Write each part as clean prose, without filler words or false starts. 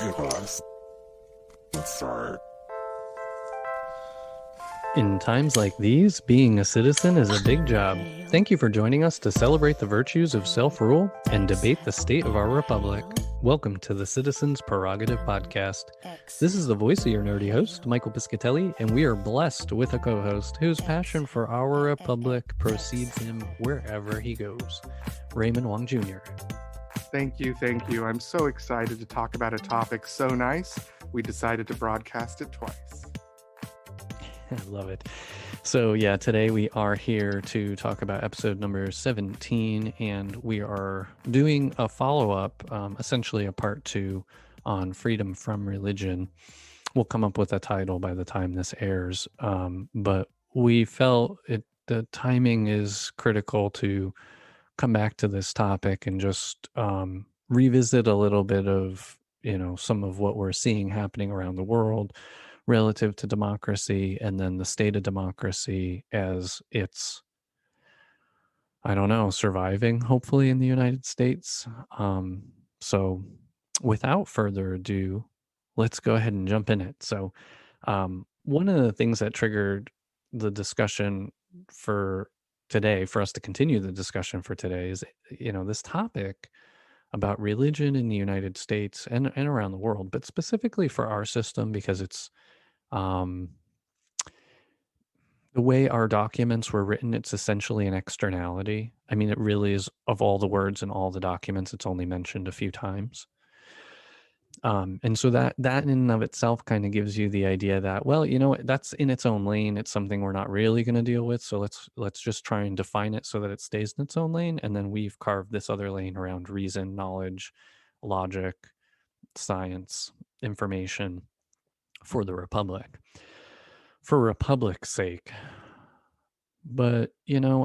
Hey guys, let's start. In times like these, being a citizen is a big job. Thank you for joining us to celebrate the virtues of self-rule and debate the state of our republic. Welcome to the Citizens Prerogative Podcast. This is the voice of your nerdy host, Michael Piscatelli, and we are blessed with a co-host whose passion for our republic precedes him wherever he goes, Raymond Wong Jr. Thank you. I'm so excited to talk about a topic so nice, we decided to broadcast it twice. I love it. So yeah, today we are here to talk about episode number 17, and we are doing a follow-up, essentially a part 2 on freedom from religion. We'll come up with a title by the time this airs, but we felt the timing is critical to come back to this topic and just revisit a little bit of, some of what we're seeing happening around the world relative to democracy, and then the state of democracy as it's, surviving, hopefully, in the United States. So without further ado, let's go ahead and jump in it. So one of the things that triggered the discussion for today, for us to continue the discussion for today, is, this topic about religion in the United States and around the world, but specifically for our system, because it's the way our documents were written, it's essentially an externality. I mean, it really is. Of all the words in all the documents, it's only mentioned a few times. And so that in and of itself kind of gives you the idea that, well, that's in its own lane. It's something we're not really going to deal with. So let's just try and define it so that it stays in its own lane. And then we've carved this other lane around reason, knowledge, logic, science, information for the Republic. For Republic's sake. But,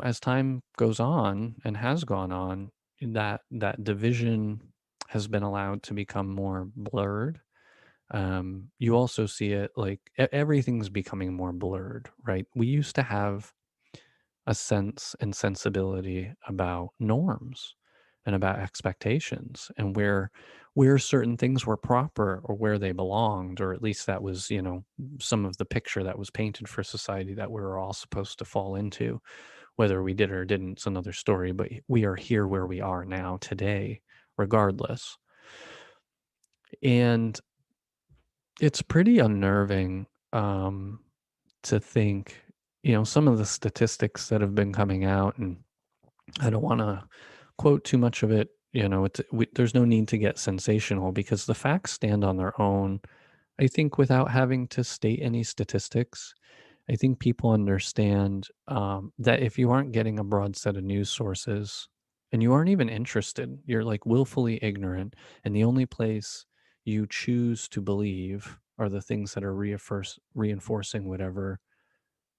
as time goes on and has gone on, that division has been allowed to become more blurred. You also see it like everything's becoming more blurred, right? We used to have a sense and sensibility about norms and about expectations and where certain things were proper or where they belonged, or at least that was, some of the picture that was painted for society that we were all supposed to fall into. Whether we did or didn't, it's another story, but we are here where we are now today, regardless. And it's pretty unnerving to think, some of the statistics that have been coming out, and I don't want to quote too much of it. There's no need to get sensational because the facts stand on their own. I think without having to state any statistics, I think people understand that if you aren't getting a broad set of news sources and you aren't even interested, you're like willfully ignorant, and the only place you choose to believe are the things that are reinforcing whatever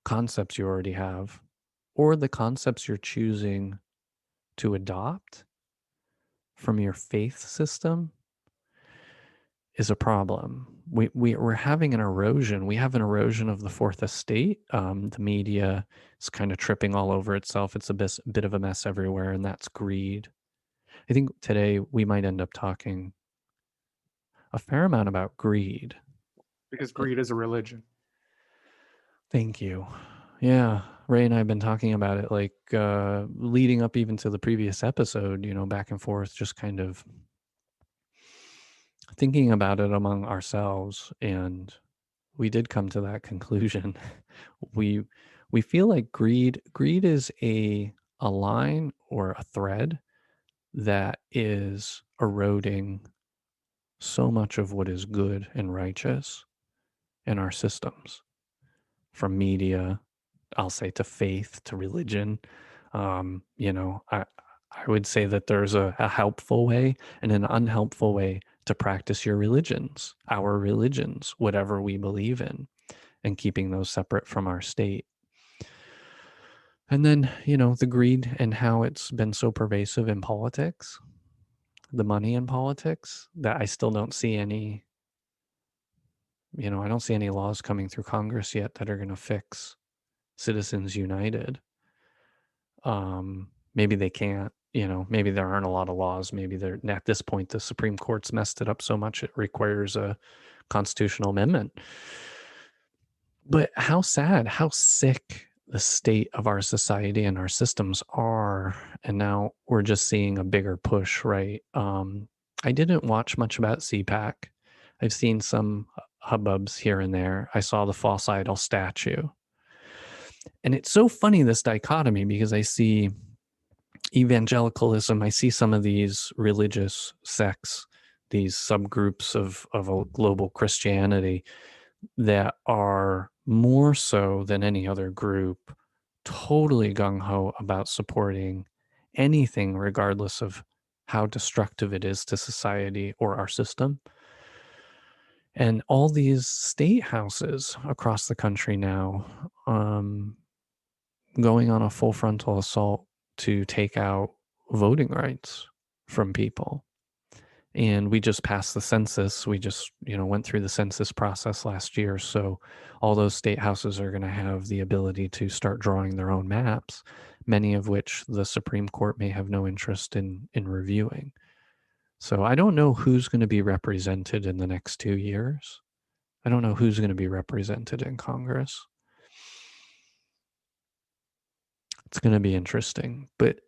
concepts you already have, or the concepts you're choosing to adopt from your faith system, is a problem. We're having an erosion. We have an erosion of the fourth estate. The media is kind of tripping all over itself. It's a bit of a mess everywhere, and that's greed. I think today we might end up talking a fair amount about greed. Because greed is a religion. Thank you. Yeah, Ray and I have been talking about it, like leading up even to the previous episode, back and forth, just kind of thinking about it among ourselves, and we did come to that conclusion. we feel like greed is a line or a thread that is eroding so much of what is good and righteous in our systems, from media, I'll say, to faith, to religion. I would say that there's a helpful way and an unhelpful way to practice your religions, our religions, whatever we believe in, and keeping those separate from our state. And then, the greed and how it's been so pervasive in politics, the money in politics, that I still don't see any, I don't see any laws coming through Congress yet that are going to fix Citizens United. Maybe they can't. maybe there aren't a lot of laws. Maybe at this point, the Supreme Court's messed it up so much it requires a constitutional amendment. But how sad, how sick the state of our society and our systems are. And now we're just seeing a bigger push, right? I didn't watch much about CPAC. I've seen some hubbubs here and there. I saw the false idol statue. And it's so funny, this dichotomy, because I see evangelicalism, I see some of these religious sects, these subgroups of a global Christianity that are more so than any other group totally gung-ho about supporting anything, regardless of how destructive it is to society or our system. And all these state houses across the country now, going on a full frontal assault to take out voting rights from people. And we just passed the census. We just, went through the census process last year. So all those state houses are going to have the ability to start drawing their own maps, many of which the Supreme Court may have no interest in reviewing. So I don't know who's going to be represented in the next 2 years. I don't know who's going to be represented in Congress. It's going to be interesting, but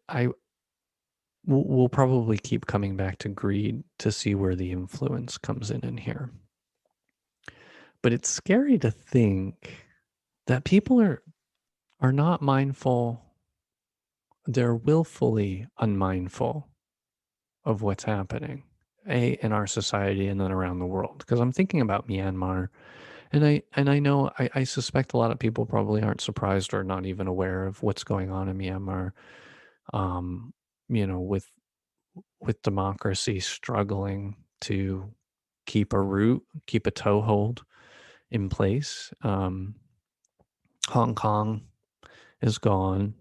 we'll probably keep coming back to greed to see where the influence comes in here. But it's scary to think that people are not mindful. They're willfully unmindful of what's happening, in our society and then around the world. Because I'm thinking about Myanmar, and I know I suspect a lot of people probably aren't surprised or not even aware of what's going on in Myanmar. With democracy struggling to keep a toehold in place. Hong Kong is gone.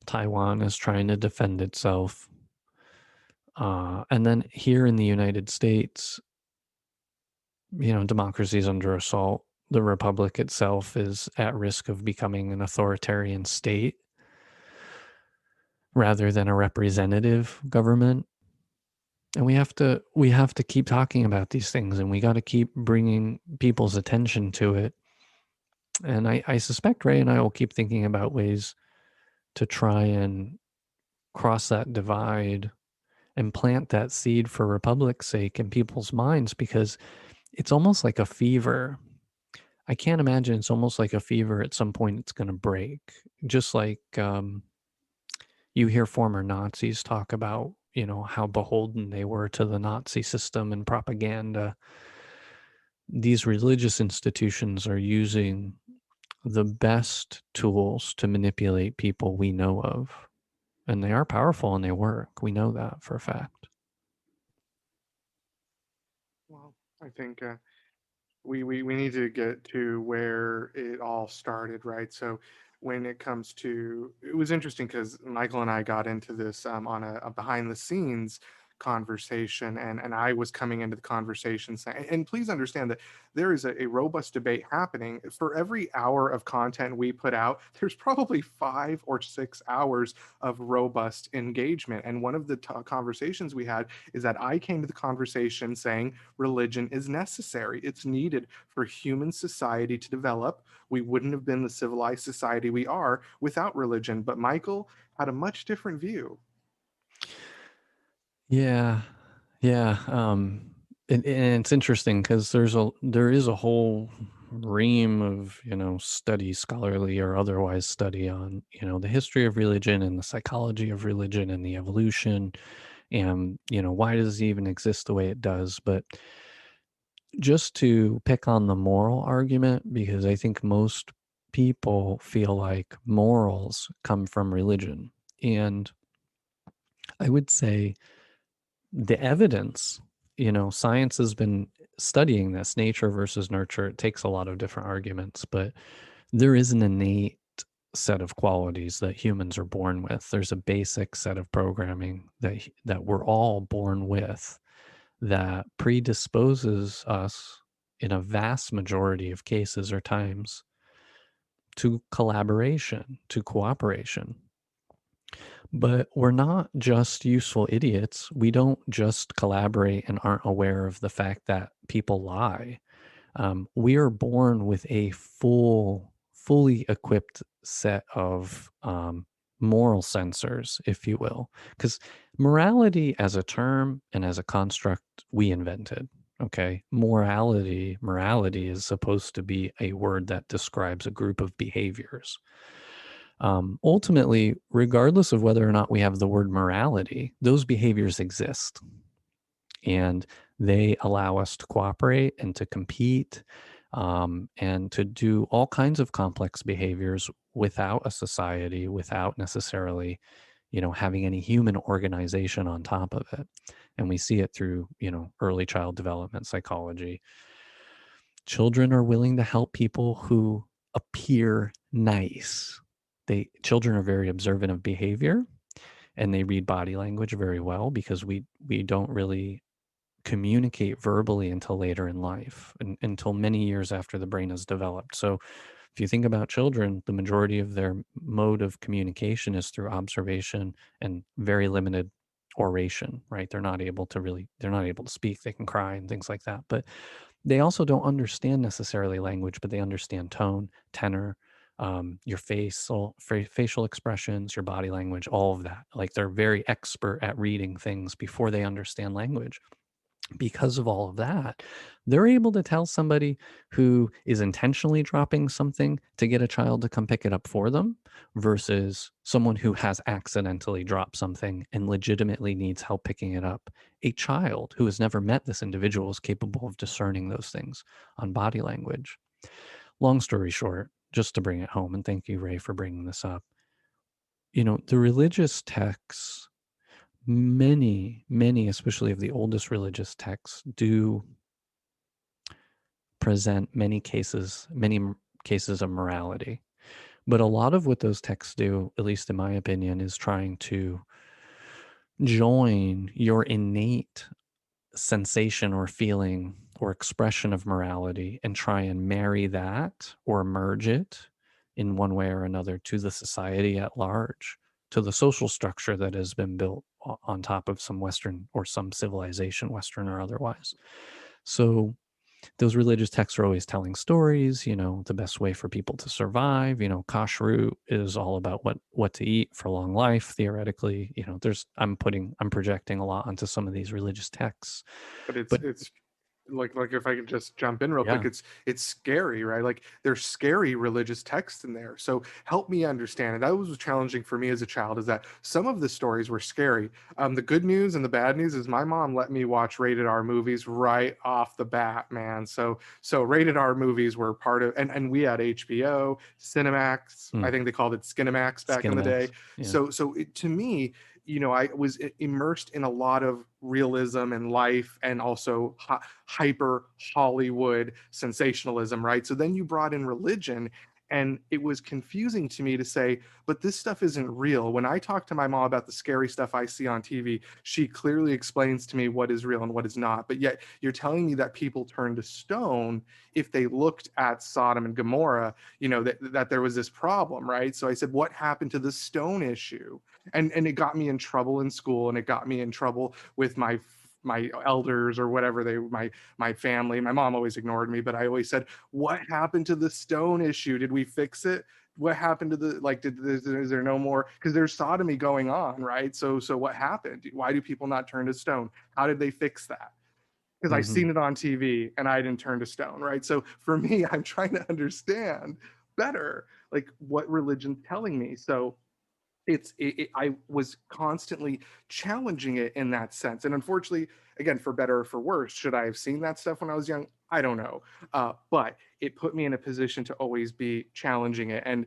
Taiwan is trying to defend itself. And then here in the United States, democracy is under assault. The republic itself is at risk of becoming an authoritarian state rather than a representative government. And we have to keep talking about these things, and we got to keep bringing people's attention to it. And I suspect Ray and I will keep thinking about ways to try and cross that divide and plant that seed for Republic's sake in people's minds, because it's almost like a fever. I can't imagine, it's almost like a fever. At some point it's going to break. Just like you hear former Nazis talk about, how beholden they were to the Nazi system and propaganda. These religious institutions are using the best tools to manipulate people we know of. And they are powerful and they work. We know that for a fact. Well, I think we need to get to where it all started, right? So when it comes to, it was interesting because Michael and I got into this on a behind the scenes conversation, and I was coming into the conversation saying, and please understand that there is a robust debate happening. For every hour of content we put out, there's probably 5 or 6 hours of robust engagement. And one of the conversations we had is that I came to the conversation saying religion is necessary. It's needed for human society to develop. We wouldn't have been the civilized society we are without religion. But Michael had a much different view. Yeah. And it's interesting because there is a whole ream of, study, scholarly or otherwise, study on, the history of religion and the psychology of religion and the evolution and, why does it even exist the way it does. But just to pick on the moral argument, because I think most people feel like morals come from religion. And I would say the evidence, science has been studying this, nature versus nurture. It takes a lot of different arguments, but there is an innate set of qualities that humans are born with. There's a basic set of programming that we're all born with that predisposes us in a vast majority of cases or times to collaboration, to cooperation. But we're not just useful idiots. We don't just collaborate and aren't aware of the fact that people lie. We are born with a fully equipped set of moral sensors, if you will. Because morality as a term and as a construct, we invented. Okay. Morality is supposed to be a word that describes a group of behaviors. Ultimately, regardless of whether or not we have the word morality, those behaviors exist and they allow us to cooperate and to compete and to do all kinds of complex behaviors without a society, without necessarily, having any human organization on top of it. And we see it through, early child development psychology. Children are willing to help people who appear nice. Children are very observant of behavior and they read body language very well because we don't really communicate verbally until later in life and until many years after the brain has developed. So if you think about children, the majority of their mode of communication is through observation and very limited oration, right? They're not able to speak. They can cry and things like that. But they also don't understand necessarily language, but they understand tone, tenor, your facial expressions, your body language, all of that. Like they're very expert at reading things before they understand language. Because of all of that, they're able to tell somebody who is intentionally dropping something to get a child to come pick it up for them versus someone who has accidentally dropped something and legitimately needs help picking it up. A child who has never met this individual is capable of discerning those things on body language. Long story short, just to bring it home, and thank you, Ray, for bringing this up, the religious texts, many, especially of the oldest religious texts, do present many cases of morality. But a lot of what those texts do, at least in my opinion, is trying to join your innate sensation or feeling or expression of morality and try and marry that or merge it in one way or another to the society at large, to the social structure that has been built on top of some Western or some civilization, Western or otherwise. So those religious texts are always telling stories, the best way for people to survive. Kashrut is all about what to eat for long life. Theoretically, I'm projecting a lot onto some of these religious texts. But But it's like if I could just jump in real quick, yeah, it's scary, right? Like there's scary religious texts in there. So help me understand. And that was challenging for me as a child, is that some of the stories were scary. The good news and the bad news is my mom let me watch rated R movies right off the bat, man. So rated R movies were part of, and we had HBO, Cinemax. I think they called it Skinemax back in the day. Skinemax. Yeah. So to me, I was immersed in a lot of realism and life and also hyper Hollywood sensationalism, right? So then you brought in religion, and it was confusing to me to say, but this stuff isn't real. When I talk to my mom about the scary stuff I see on TV, she clearly explains to me what is real and what is not. But yet you're telling me that people turned to stone if they looked at Sodom and Gomorrah, that there was this problem, right? So I said, what happened to the stone issue? And it got me in trouble in school, and it got me in trouble with my elders or whatever, my family. My mom always ignored me, but I always said, what happened to the stone issue? Did we fix it? What happened to is there no more, because there's sodomy going on, right? So what happened? Why do people not turn to stone? How did they fix that? Because I Mm-hmm. seen it on TV and I didn't turn to stone, right? So for me, I'm trying to understand better, like what religion's telling me. So I was constantly challenging it in that sense. And unfortunately, again, for better or for worse, should I have seen that stuff when I was young? I don't know. But it put me in a position to always be challenging it. And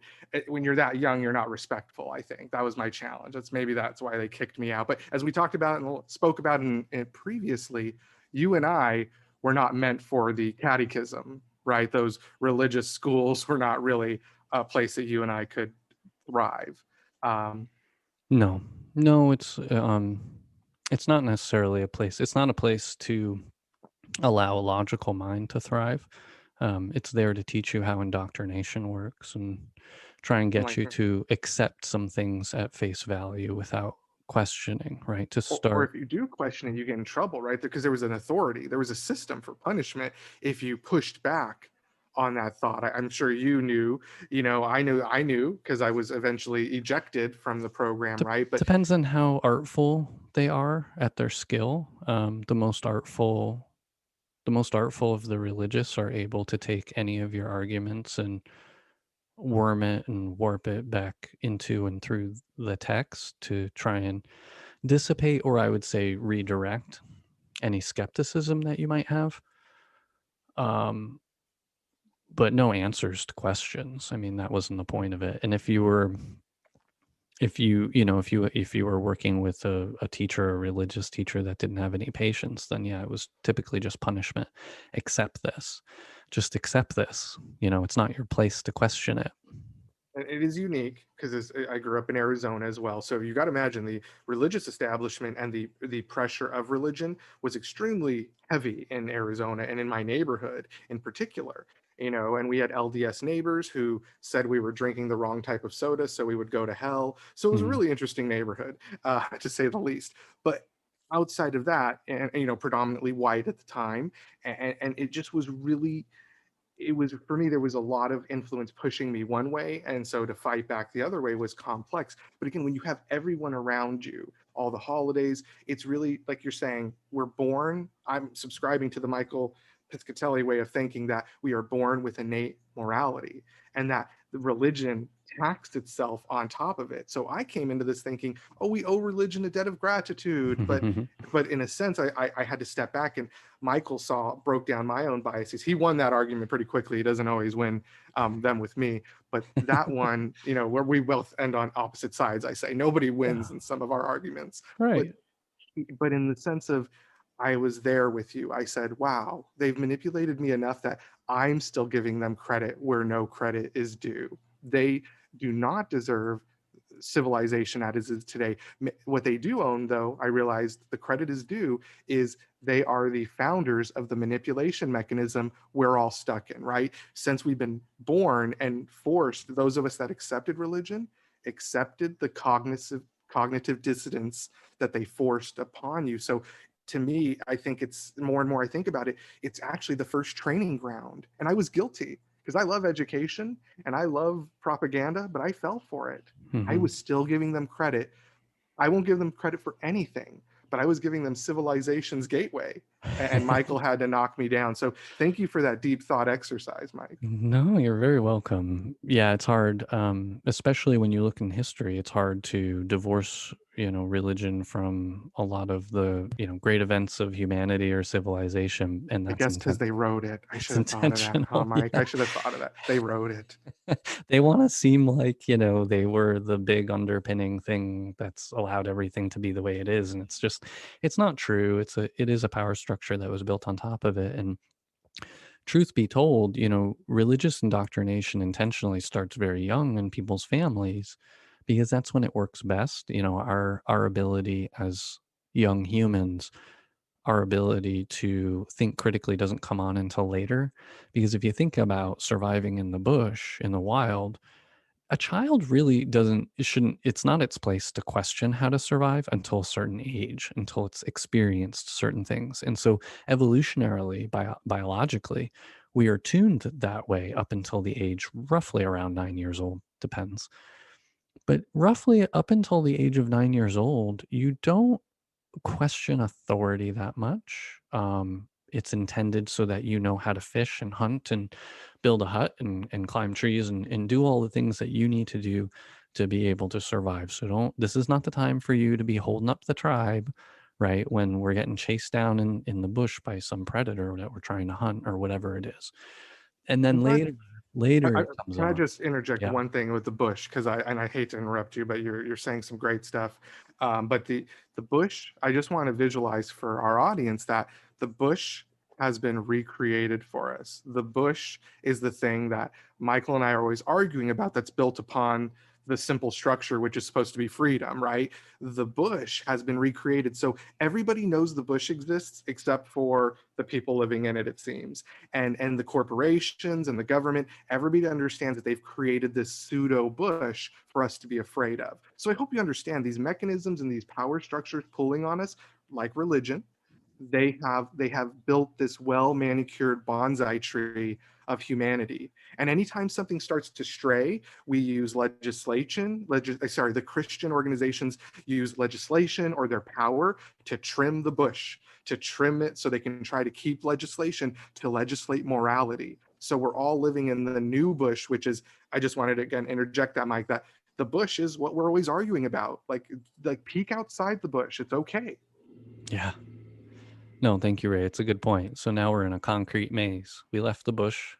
when you're that young, you're not respectful. I think that was my challenge. That's why they kicked me out. But as we talked about and spoke about in previously, you and I were not meant for the catechism, right? Those religious schools were not really a place that you and I could thrive. Um, No, it's not necessarily a place. It's not a place to allow a logical mind to thrive. It's there to teach you how indoctrination works and try and get Like, you to accept some things at face value without questioning, right? To or start. if you do question it, you get in trouble, right? Because there was an authority, there was a system for punishment if you pushed back on that thought. I'm sure you knew, I knew because I was eventually ejected from the program, right? But Depends on how artful they are at their skill. The most artful of the religious are able to take any of your arguments and worm it and warp it back into and through the text to try and dissipate, or I would say redirect any skepticism that you might have. Um, but no answers to questions. I mean, that wasn't the point of it. And if you were working with a teacher, a religious teacher that didn't have any patience, then yeah, it was typically just punishment. Accept this. Just accept this. It's not your place to question it. and it is unique because I grew up in Arizona as well. So you got to imagine the religious establishment and the pressure of religion was extremely heavy in Arizona and in my neighborhood in particular. And we had LDS neighbors who said we were drinking the wrong type of soda, so we would go to hell. So it was a Mhm. really interesting neighborhood, to say the least. But outside of that, and predominantly white at the time, and it just was really, it was, for me, there was a lot of influence pushing me one way, and so to fight back the other way was complex. But again, when you have everyone around you, all the holidays, it's really like you're saying, we're born, I'm subscribing to the Michael Piscatelli way of thinking that we are born with innate morality, and that the religion taxed itself on top of it. So I came into this thinking, oh, we owe religion a debt of gratitude, but in a sense, I had to step back, and Michael broke down my own biases. He won that argument pretty quickly. He doesn't always win them with me, but that one, where we both end on opposite sides, I say nobody Yeah, wins in some of our arguments, but right. in the sense of, I was there with you. I said, wow, they've manipulated me enough that I'm still giving them credit where no credit is due. They do not deserve civilization as it is today. What they do own, though, I realized the credit is due, is they are the founders of the manipulation mechanism we're all stuck in, right? Since we've been born and forced, those of us that accepted religion accepted the cognitive dissonance that they forced upon you. So to me, I think it's more and more I think about it, it's actually the first training ground. And I was guilty because I love education and I love propaganda, but I fell for it. I Hmm. was still giving them credit. I won't give them credit for anything, but I was giving them civilization's gateway. And Michael had to knock me down. So thank you for that deep thought exercise, Mike. No, you're very welcome. Yeah, it's hard, especially when you look in history. It's hard to divorce, religion from a lot of the, great events of humanity or civilization, and I that's guess because intent. they wrote it. I It's should have thought of that, huh, intentional. Mike? Yeah. I should have thought of that. They wrote it. They want to seem like, they were the big underpinning thing that's allowed everything to be the way it is, and it's not true. It is a power structure that was built on top of it, and truth be told, religious indoctrination intentionally starts very young in people's families because that's when it works best. Our ability as young humans, our ability to think critically doesn't come on until later. Because if you think about surviving in the bush, in the wild, a child really shouldn't, it's not its place to question how to survive until a certain age, until it's experienced certain things. And so evolutionarily, biologically, we are tuned that way up until the age roughly around 9 years old, depends. But roughly up until the age of 9 years old, you don't question authority that much. It's intended so that you know how to fish and hunt and build a hut and climb trees and do all the things that you need to do to be able to survive. So this is not the time for you to be holding up the tribe, right? When we're getting chased down in the bush by some predator that we're trying to hunt or whatever it is. And I'm then glad. later it comes Can I on. just interject Yeah. one thing with the bush? Because I hate to interrupt you, but you're saying some great stuff. But the bush, I just want to visualize for our audience that the bush has been recreated for us. The bush is the thing that Michael and I are always arguing about, that's built upon the simple structure, which is supposed to be freedom, right? The bush has been recreated. So everybody knows the bush exists except for the people living in it, it seems. And the corporations and the government, everybody understands that they've created this pseudo bush for us to be afraid of. So I hope you understand these mechanisms and these power structures pulling on us, like religion. They have built this well manicured bonsai tree of humanity. And anytime something starts to stray, we use legislation. The Christian organizations use legislation or their power to trim the bush, to trim it so they can try to keep legislation to legislate morality. So we're all living in the new bush, which is, I just wanted to again interject that, Mike, that the bush is what we're always arguing about. Like peek outside the bush. It's okay. Yeah. No, thank you, Ray. It's a good point. So now we're in a concrete maze. We left the bush.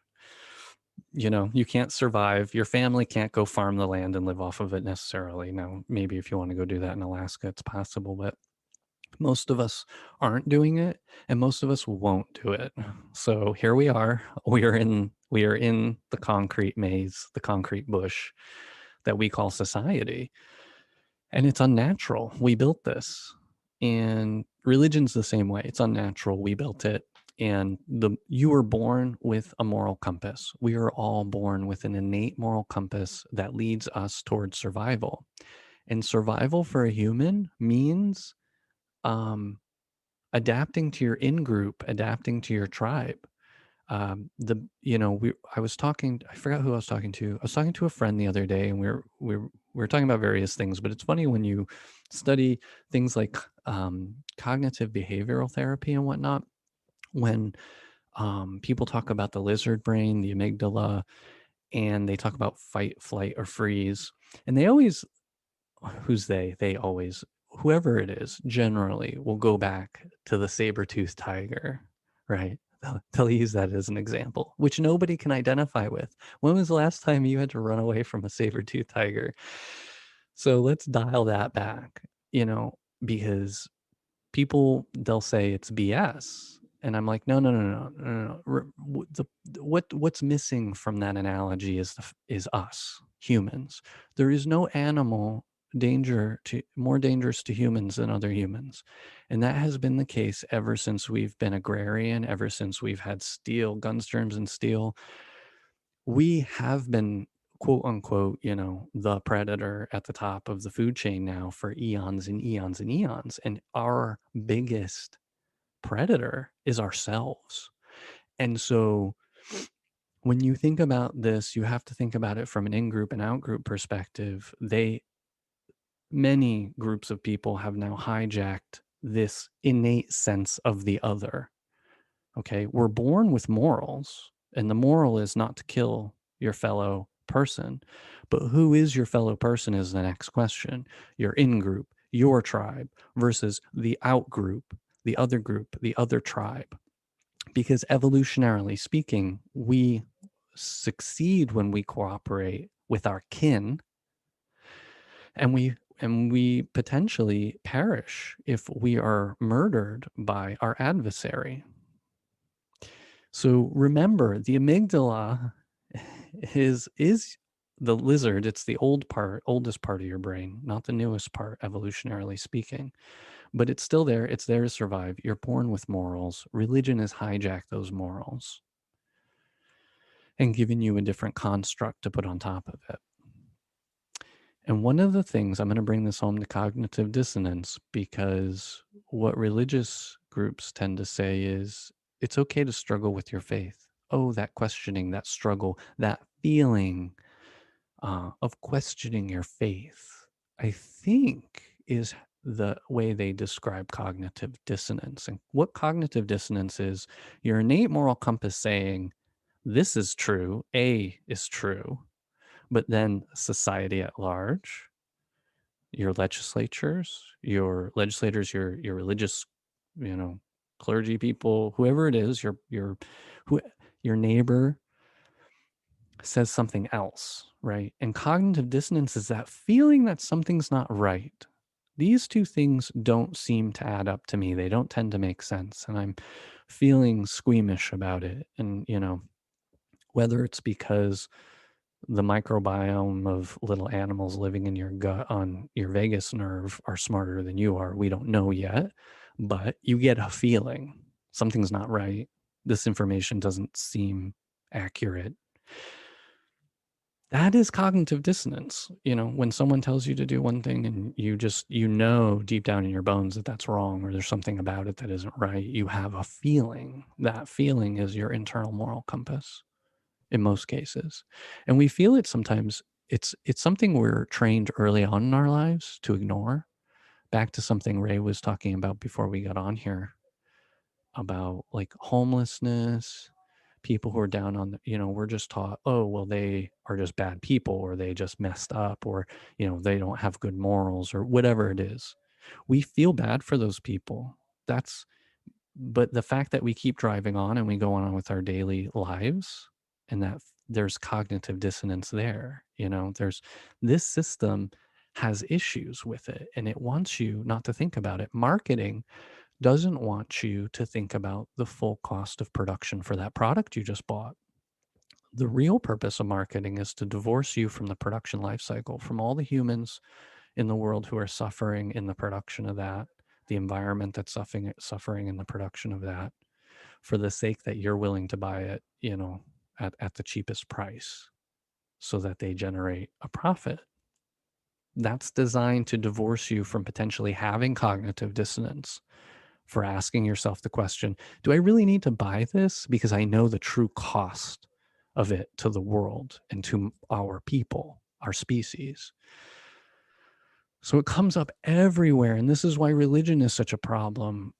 You can't survive. Your family can't go farm the land and live off of it necessarily. Now, maybe if you want to go do that in Alaska, it's possible, but most of us aren't doing it, and most of us won't do it. So here we are. We are in the concrete maze, the concrete bush that we call society. And it's unnatural. We built this. And religion's the same way. It's unnatural. We built it. And you were born with a moral compass. We are all born with an innate moral compass that leads us towards survival. And survival for a human means adapting to your in-group, adapting to your tribe. I forgot who I was talking to. I was talking to a friend the other day, and we were talking about various things, but it's funny when you study things like cognitive behavioral therapy and whatnot, when people talk about the lizard brain, the amygdala, and they talk about fight, flight, or freeze, and they always, whoever it is, generally will go back to the saber-toothed tiger, right? They'll use that as an example, which nobody can identify with. When was the last time you had to run away from a saber-toothed tiger? So let's dial that back, because they'll say it's BS. And I'm like, no. What's missing from that analogy is us, humans. There is no animal more dangerous to humans than other humans. And that has been the case ever since we've been agrarian, ever since we've had steel, guns, germs, and steel. We have been, quote unquote, the predator at the top of the food chain now for eons and eons and eons. And our biggest predator is ourselves. And so when you think about this, you have to think about it from an in-group and out-group perspective. Many groups of people have now hijacked this innate sense of the other. Okay, we're born with morals, and the moral is not to kill your fellow person. But who is your fellow person is the next question. Your in-group, your tribe, versus the out-group, the other tribe. Because evolutionarily speaking, we succeed when we cooperate with our kin, and we potentially perish if we are murdered by our adversary. So remember, the amygdala is the lizard. It's the oldest part of your brain, not the newest part, evolutionarily speaking. But it's still there. It's there to survive. You're born with morals. Religion has hijacked those morals and given you a different construct to put on top of it. And one of the things, I'm going to bring this home to cognitive dissonance, because what religious groups tend to say is it's okay to struggle with your faith. Oh, that questioning, that struggle, that feeling of questioning your faith, I think is the way they describe cognitive dissonance. And what cognitive dissonance is, your innate moral compass saying, this is true, A is true, but then society at large, your legislators, your religious, clergy people, whoever it is, your neighbor says something else, right? And cognitive dissonance is that feeling that something's not right. These two things don't seem to add up to me. They don't tend to make sense. And I'm feeling squeamish about it. And, whether it's because The microbiome of little animals living in your gut on your vagus nerve are smarter than you are. We don't know yet, but you get a feeling something's not right. This information doesn't seem accurate. That is cognitive dissonance. When someone tells you to do one thing and you know deep down in your bones that that's wrong, or there's something about it that isn't right, you have a feeling. That feeling is your internal moral compass in most cases. And we feel it sometimes. It's something we're trained early on in our lives to ignore. Back to something Ray was talking about before we got on here, about like homelessness, people who are down on we're just taught, oh, well, they are just bad people, or they just messed up, or they don't have good morals, or whatever it is. We feel bad for those people. But the fact that we keep driving on and we go on with our daily lives, and that there's cognitive dissonance there. There's this system has issues with it, and it wants you not to think about it. Marketing doesn't want you to think about the full cost of production for that product you just bought. The real purpose of marketing is to divorce you from the production life cycle, from all the humans in the world who are suffering in the production of that, the environment that's suffering in the production of that, for the sake that you're willing to buy it, at the cheapest price so that they generate a profit. That's designed to divorce you from potentially having cognitive dissonance, for asking yourself the question, do I really need to buy this because I know the true cost of it to the world and to our people, our species? So it comes up everywhere. And this is why religion is such a problem,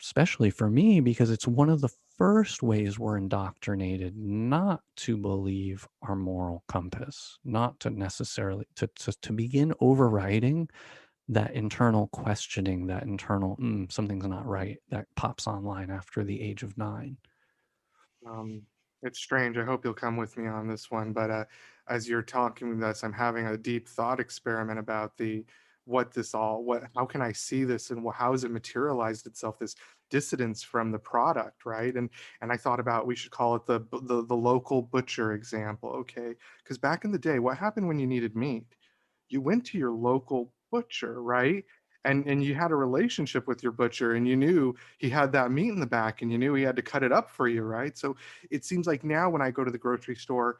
especially for me, because it's one of the first ways we're indoctrinated not to believe our moral compass, not to necessarily to begin overriding that internal questioning, that internal something's not right, that pops online after the age of 9. It's strange. I hope you'll come with me on this one. But as you're talking with us, I'm having a deep thought experiment about how can I see this, and how has it materialized itself, this dissidence from the product, right? And I thought about, we should call it the local butcher example, okay? Because back in the day, what happened when you needed meat? You went to your local butcher, right? And you had a relationship with your butcher, and you knew he had that meat in the back, and you knew he had to cut it up for you, right? So it seems like now when I go to the grocery store,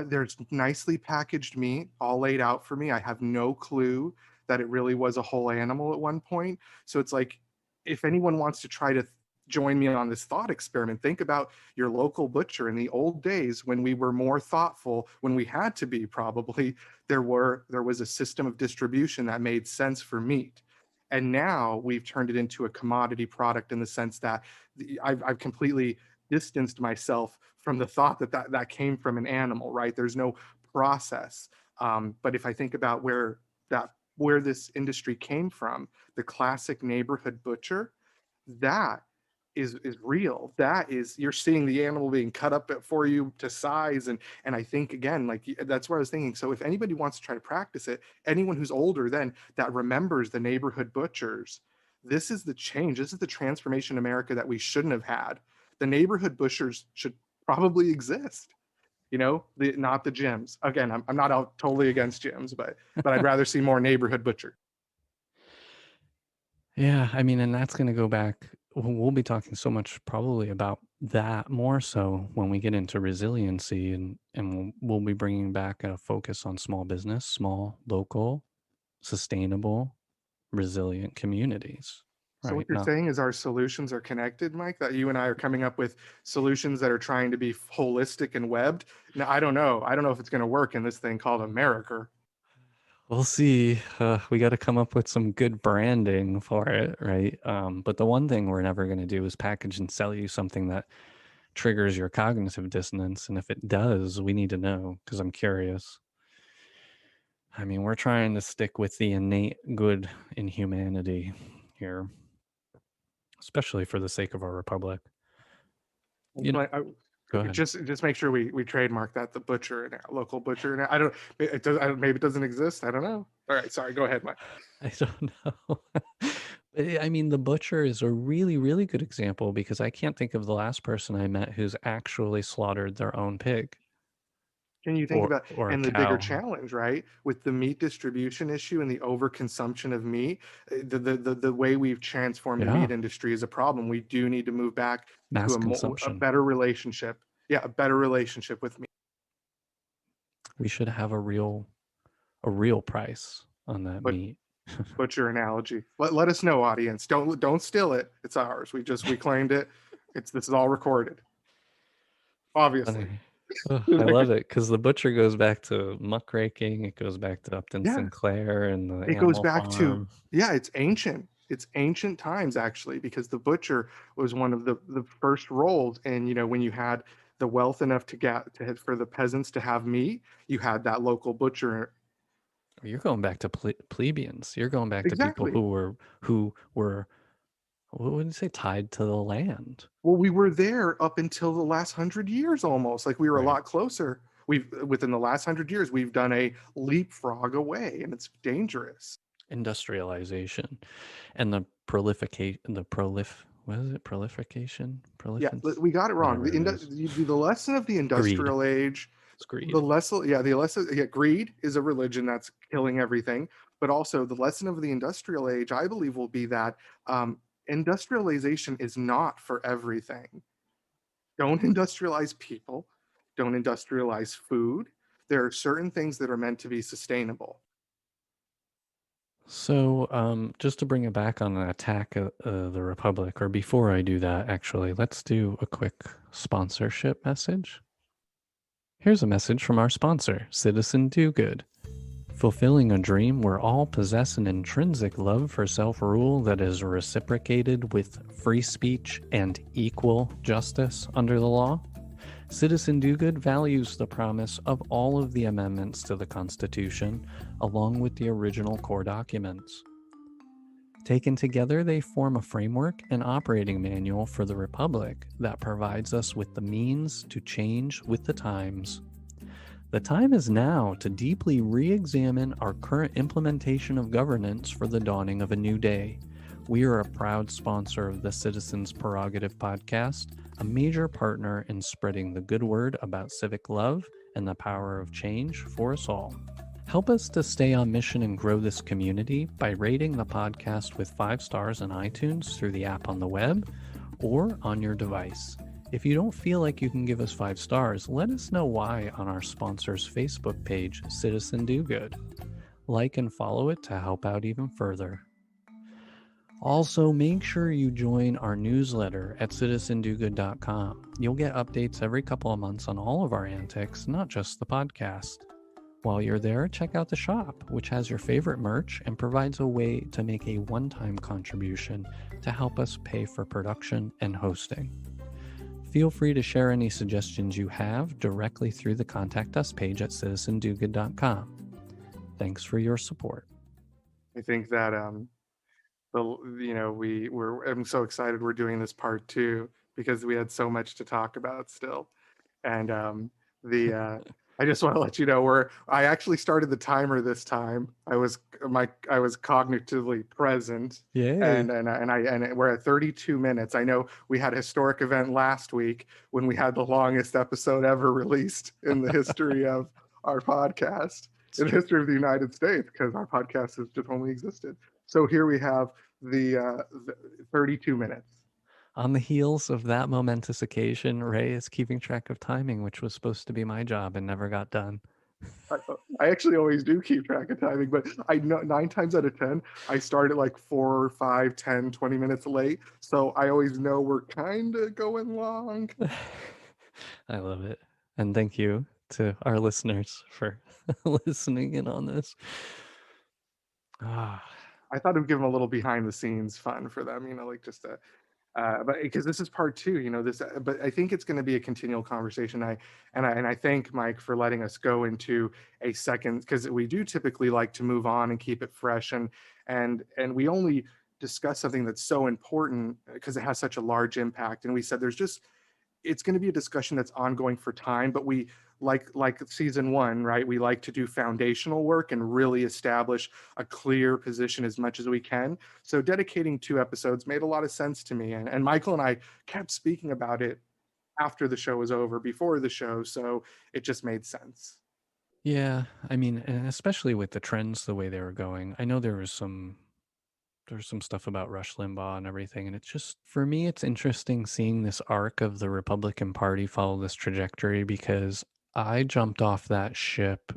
there's nicely packaged meat all laid out for me. I have no clue that it really was a whole animal at one point. So it's like, if anyone wants to try to join me on this thought experiment, think about your local butcher in the old days when we were more thoughtful, when we had to be, probably. There was a system of distribution that made sense for meat. And now we've turned it into a commodity product, in the sense that I've completely distanced myself from the thought that came from an animal, right? There's no process. But if I think about where this industry came from, the classic neighborhood butcher, that is real. That is, you're seeing the animal being cut up for you to size. And I think, again, like, that's where I was thinking. So if anybody wants to try to practice it, anyone who's older then, that remembers the neighborhood butchers, this is the change. This is the transformation in America that we shouldn't have had. The neighborhood butchers should probably exist. Not the gyms. Again, I'm not out totally against gyms, but I'd rather see more neighborhood butcher. Yeah, I mean, and that's going to go back. We'll be talking so much probably about that more so when we get into resiliency, and we'll be bringing back a focus on small business, small, local, sustainable, resilient communities. So what Right? you're saying is our solutions are connected, Mike, that you and I are coming up with solutions that are trying to be holistic and webbed. Now, I don't know. I don't know if it's going to work in this thing called America. We'll see. We got to come up with some good branding for it, right? But the one thing we're never going to do is package and sell you something that triggers your cognitive dissonance. And if it does, we need to know, because I'm curious. I mean, we're trying to stick with the innate good in humanity here, especially for the sake of our republic. Go ahead. Just make sure we trademark that, the butcher, and local butcher. And I don't. Maybe it doesn't exist. I don't know. All right, sorry. Go ahead, Mike. I don't know. But I mean, the butcher is a really, really good example, because I can't think of the last person I met who's actually slaughtered their own pig. Can you think about, or a and the bigger cow. challenge, right? With the meat distribution issue and the overconsumption of meat, the way we've transformed the Yeah, meat industry is a problem. We do need to move back to mass a consumption. better relationship. Yeah, a better relationship with meat. We should have a real price on that But meat. butcher analogy. Let us know, audience. Don't steal it. It's ours. We claimed it. This is all recorded. Obviously. Funny. Oh, I love it because the butcher goes back to muckraking. It goes back to Upton Yeah. Sinclair and the It goes animal back to, farm. yeah, it's ancient. It's ancient times actually, because the butcher was one of the first roles. And when you had the wealth enough to get for the peasants to have meat, you had that local butcher. You're going back to plebeians. You're going back to people Exactly. who were what would you say, tied to the land. Well, we were there up until the last 100 years almost. Like we were a Right. lot closer. Within the last 100 years, we've done a leapfrog away, and it's dangerous. Industrialization and what is it? Prolification? Yeah, we got it wrong. Whatever it is. The lesson of the Greed. industrial age, It's greed. greed is a religion that's killing everything. But also the lesson of the industrial age, I believe, will be that industrialization is not for everything. Don't industrialize people. Don't industrialize food. There are certain things that are meant to be sustainable. So, just to bring it back on an attack of the Republic, or before I do that, actually, let's do a quick sponsorship message. Here's a message from our sponsor, Citizen Do Good. Fulfilling a dream where all possess an intrinsic love for self-rule that is reciprocated with free speech and equal justice under the law. Citizen Do Good values the promise of all of the amendments to the Constitution, along with the original core documents. Taken together, they form a framework and operating manual for the Republic that provides us with the means to change with the times. The time is now to deeply re-examine our current implementation of governance for the dawning of a new day. We are a proud sponsor of the Citizens Prerogative podcast, a major partner in spreading the good word about civic love and the power of change for us all. Help us to stay on mission and grow this community by rating the podcast with 5 stars on iTunes through the app on the web or on your device. If you don't feel like you can give us 5 stars, let us know why on our sponsor's Facebook page, Citizen Do Good. Like and follow it to help out even further. Also, make sure you join our newsletter at citizendogood.com. You'll get updates every couple of months on all of our antics, not just the podcast. While you're there, check out the shop, which has your favorite merch and provides a way to make a one-time contribution to help us pay for production and hosting. Feel free to share any suggestions you have directly through the Contact Us page at citizendogood.com. Thanks for your support. I think that I'm so excited we're doing this part 2 because we had so much to talk about still. And I just want to let you know I actually started the timer this time. I was cognitively present. Yay. And we're at 32 minutes. I know we had a historic event last week when we had the longest episode ever released in the history of our podcast, in the history of the United States, because our podcast has just only existed. So here we have the 32 minutes. On the heels of that momentous occasion, Ray is keeping track of timing, which was supposed to be my job and never got done. I actually always do keep track of timing, but I know 9 times out of 10, I start at like 4, 5, 10, 20 minutes late. So I always know we're kind of going long. I love it. And thank you to our listeners for listening in on this. I thought it would give them a little behind the scenes fun for them, like just to, but because this is part 2, but I think it's going to be a continual conversation. I thank Mike for letting us go into a second, because we do typically like to move on and keep it fresh, and we only discuss something that's so important because it has such a large impact. And we said it's going to be a discussion that's ongoing for time, but we like season 1, right? We like to do foundational work and really establish a clear position as much as we can. So dedicating 2 episodes made a lot of sense to me. And Michael and I kept speaking about it after the show was over, before the show, so it just made sense. Yeah, I mean, and especially with the trends the way they were going. I know there's some stuff about Rush Limbaugh and everything, and it's just, for me, it's interesting seeing this arc of the Republican Party follow this trajectory, because I jumped off that ship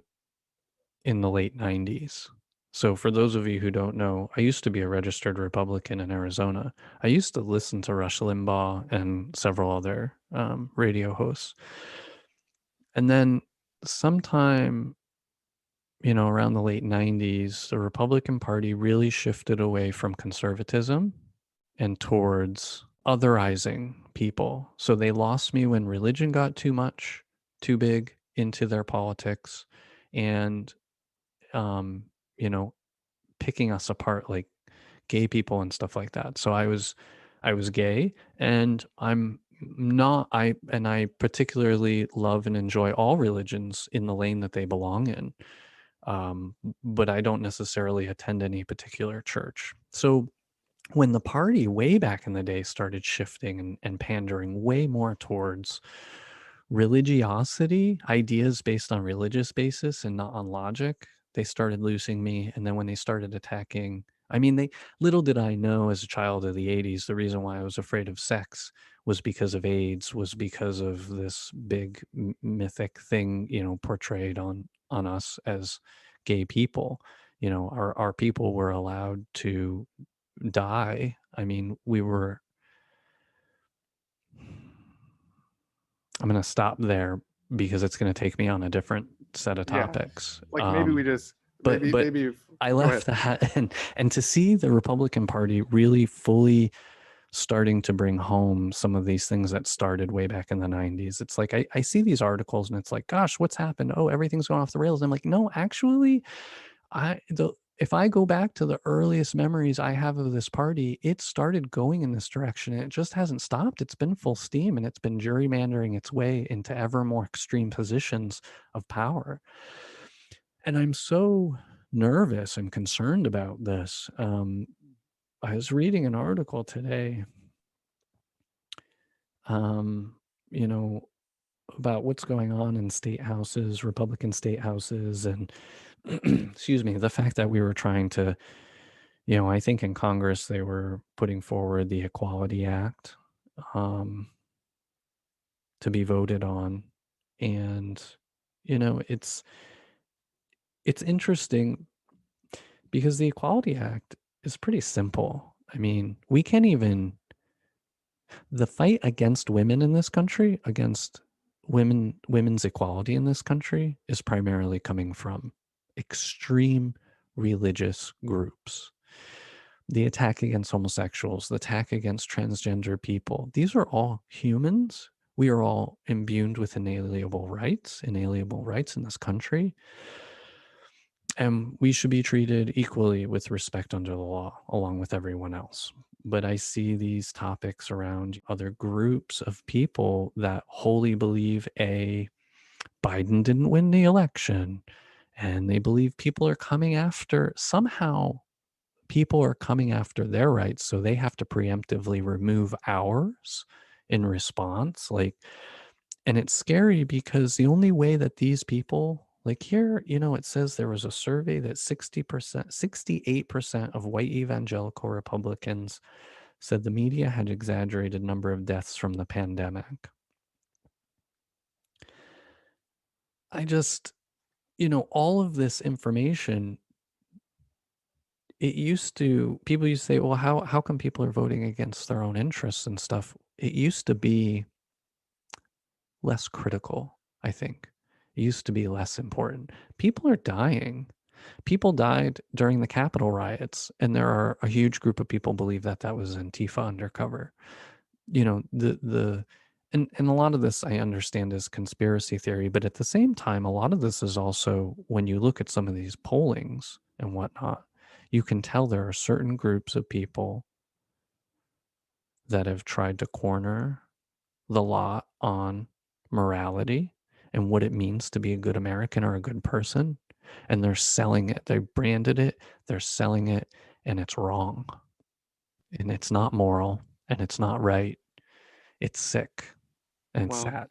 in the late 90s. So for those of you who don't know, I used to be a registered Republican in Arizona. I used to listen to Rush Limbaugh and several other radio hosts. And then sometime, around the late 90s, the Republican Party really shifted away from conservatism and towards otherizing people. So they lost me when religion got too much, too big into their politics, and um, you know, picking us apart, like gay people and stuff like that. So I was gay, and I particularly love and enjoy all religions in the lane that they belong in. But I don't necessarily attend any particular church. So when the party way back in the day started shifting and pandering way more towards religiosity, ideas based on religious basis and not on logic, they started losing me. And then when they started attacking, I mean, little did I know as a child of the 80s, the reason why I was afraid of sex was because of AIDS, was because of this big mythic thing, portrayed on us as gay people. Our people were allowed to die. I mean, I'm going to stop there because it's going to take me on a different set of Yeah, topics. like maybe we just But maybe I go left ahead. that, and to see the Republican Party really fully starting to bring home some of these things that started way back in the 90s. It's like I see these articles and it's like, gosh, what's happened? Oh, everything's going off the rails. I'm like, no, actually, if I go back to the earliest memories I have of this party, it started going in this direction, and it just hasn't stopped. It's been full steam, and it's been gerrymandering its way into ever more extreme positions of power. And I'm so nervous and concerned about this. I was reading an article today, um, you know, about what's going on in state houses, Republican state houses, and excuse me, the fact that we were trying to, I think in Congress they were putting forward the Equality Act um, to be voted on, and it's interesting because the Equality Act is pretty simple. I mean, we can't even the fight against women in this country, against women's equality in this country, is primarily coming from extreme religious groups. The attack against homosexuals, the attack against transgender people, these are all humans. We are all imbued with inalienable rights in this country. And we should be treated equally with respect under the law, along with everyone else. But I see these topics around other groups of people that wholly believe Biden didn't win the election, and they believe somehow people are coming after their rights, so they have to preemptively remove ours in response. And it's scary because the only way that these people, like here, it says there was a survey that 68% of white evangelical Republicans said the media had exaggerated number of deaths from the pandemic. I just, all of this information, people used to say, well, how come people are voting against their own interests and stuff? It used to be less critical, I think. It used to be less important. People are dying. People died during the Capitol riots, and there are a huge group of people believe that that was Antifa undercover. And a lot of this I understand is conspiracy theory, but at the same time, a lot of this is also, when you look at some of these pollings and whatnot, you can tell there are certain groups of people that have tried to corner the law on morality and what it means to be a good American or a good person. And they're selling it. They branded it, they're selling it, and it's wrong. And it's not moral, and it's not right. It's sick. and Well, sad.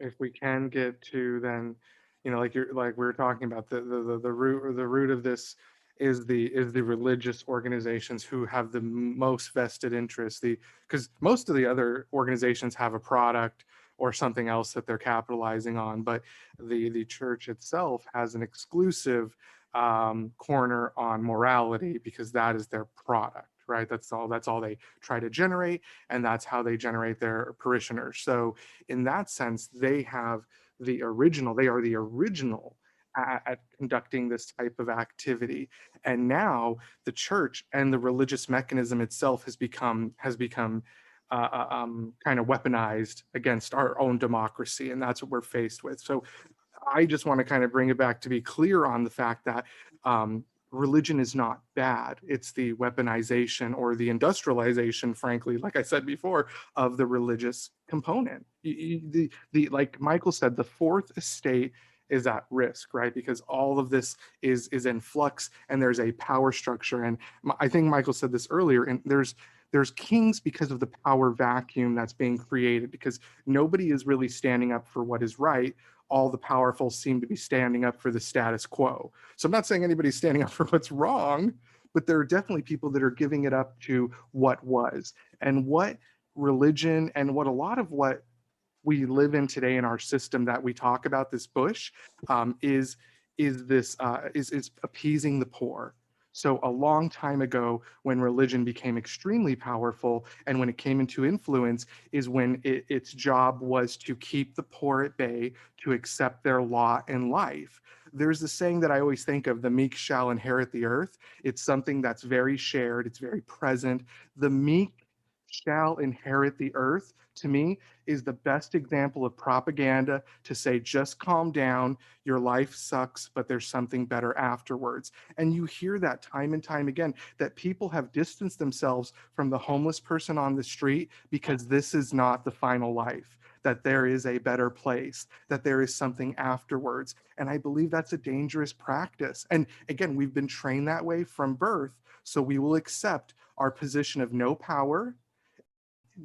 if we can get to then, like we were talking about, the root of this is the religious organizations who have the most vested interest. Because most of the other organizations have a product or something else that they're capitalizing on, but the church itself has an exclusive corner on morality because that is their product, right? That's all they try to generate, and that's how they generate their parishioners. So in that sense, they are the original at conducting this type of activity. And now the church and the religious mechanism itself has become kind of weaponized against our own democracy, and that's what we're faced with. So I just want to kind of bring it back to be clear on the fact that religion is not bad. It's the weaponization or the industrialization, frankly, like I said before, of the religious component. Like Michael said, the fourth estate is at risk, right? Because all of this is in flux, and there's a power structure. And I think Michael said this earlier, and there's kings because of the power vacuum that's being created, because nobody is really standing up for what is right. All the powerful seem to be standing up for the status quo. So I'm not saying anybody's standing up for what's wrong, but there are definitely people that are giving it up to what was. And what religion and what a lot of what we live in today in our system that we talk about, this bush, is appeasing the poor. So a long time ago, when religion became extremely powerful and when it came into influence, is when its job was to keep the poor at bay, to accept their lot in life. There's the saying that I always think of: the meek shall inherit the earth. It's something that's very shared, it's very present. The meek shall inherit the earth, to me, is the best example of propaganda to say, just calm down, your life sucks, but there's something better afterwards. And you hear that time and time again, that people have distanced themselves from the homeless person on the street because this is not the final life, that there is a better place, that there is something afterwards. And I believe that's a dangerous practice. And again, we've been trained that way from birth, so we will accept our position of no power,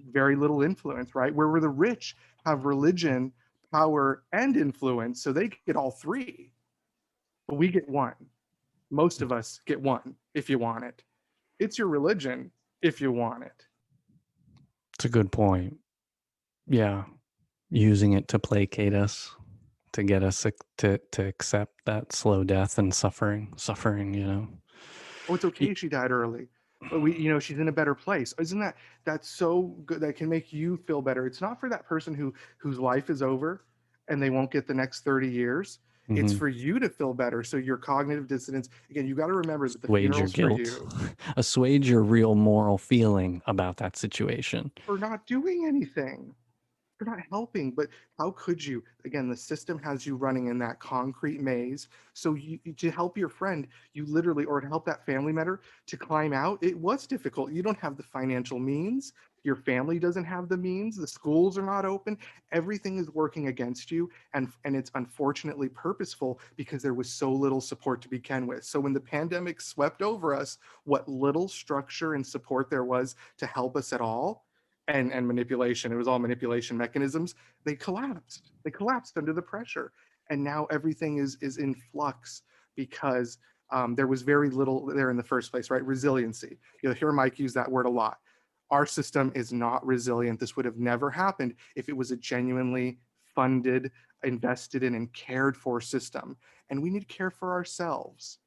very little influence, right? Where the rich have religion, power, and influence, so they get all three, but we get one. Most of us get one if you want it. It's your religion if you want it. It's a good point. Yeah. Using it to placate us, to get us to accept that slow death and suffering, Oh, it's okay she died early, but she's in a better place. Isn't that's so good? That can make you feel better. It's not for that person whose life is over and they won't get the next 30 years. It's for you to feel better. So your cognitive dissonance, again, you got to remember that the Assuage your funeral's for guilt, you. assuage your real moral feeling about that situation. For not doing anything. You're not helping. But how could you? Again, the system has you running in that concrete maze. So to help your friend, you literally, or to help that family member to climb out, it was difficult. You don't have the financial means. Your family doesn't have the means. The schools are not open. Everything is working against you. And it's unfortunately purposeful because there was so little support to begin with. So when the pandemic swept over us, what little structure and support there was to help us at all, and manipulation, it was all manipulation mechanisms, they collapsed under the pressure. And now everything is in flux because there was very little there in the first place, right? Resiliency. You'll hear Mike use that word a lot. Our system is not resilient. This would have never happened if it was a genuinely funded, invested in, and cared for system. And we need to care for ourselves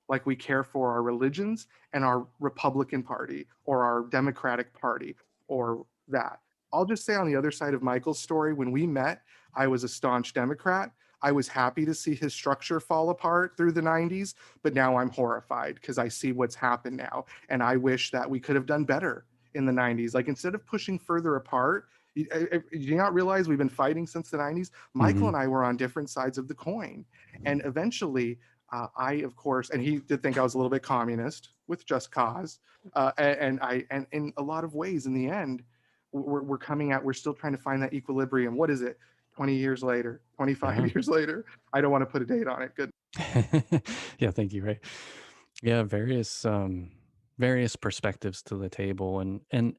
like we care for our religions and our Republican Party or our Democratic Party or that. I'll just say on the other side of Michael's story, when we met, I was a staunch Democrat. I was happy to see his structure fall apart through the 90s, but now I'm horrified because I see what's happened now. And I wish that we could have done better in the 90s. Like, instead of pushing further apart, do you not realize we've been fighting since the 90s? Michael and I were on different sides of the coin. And eventually, I, of course, and he did think I was a little bit communist with just cause. And in a lot of ways, in the end, we're coming out, we're still trying to find that equilibrium. What is it? 20 years later, 25 years later? I don't want to put a date on it. Good. Yeah, thank you. Right. Yeah, various various perspectives to the table, and in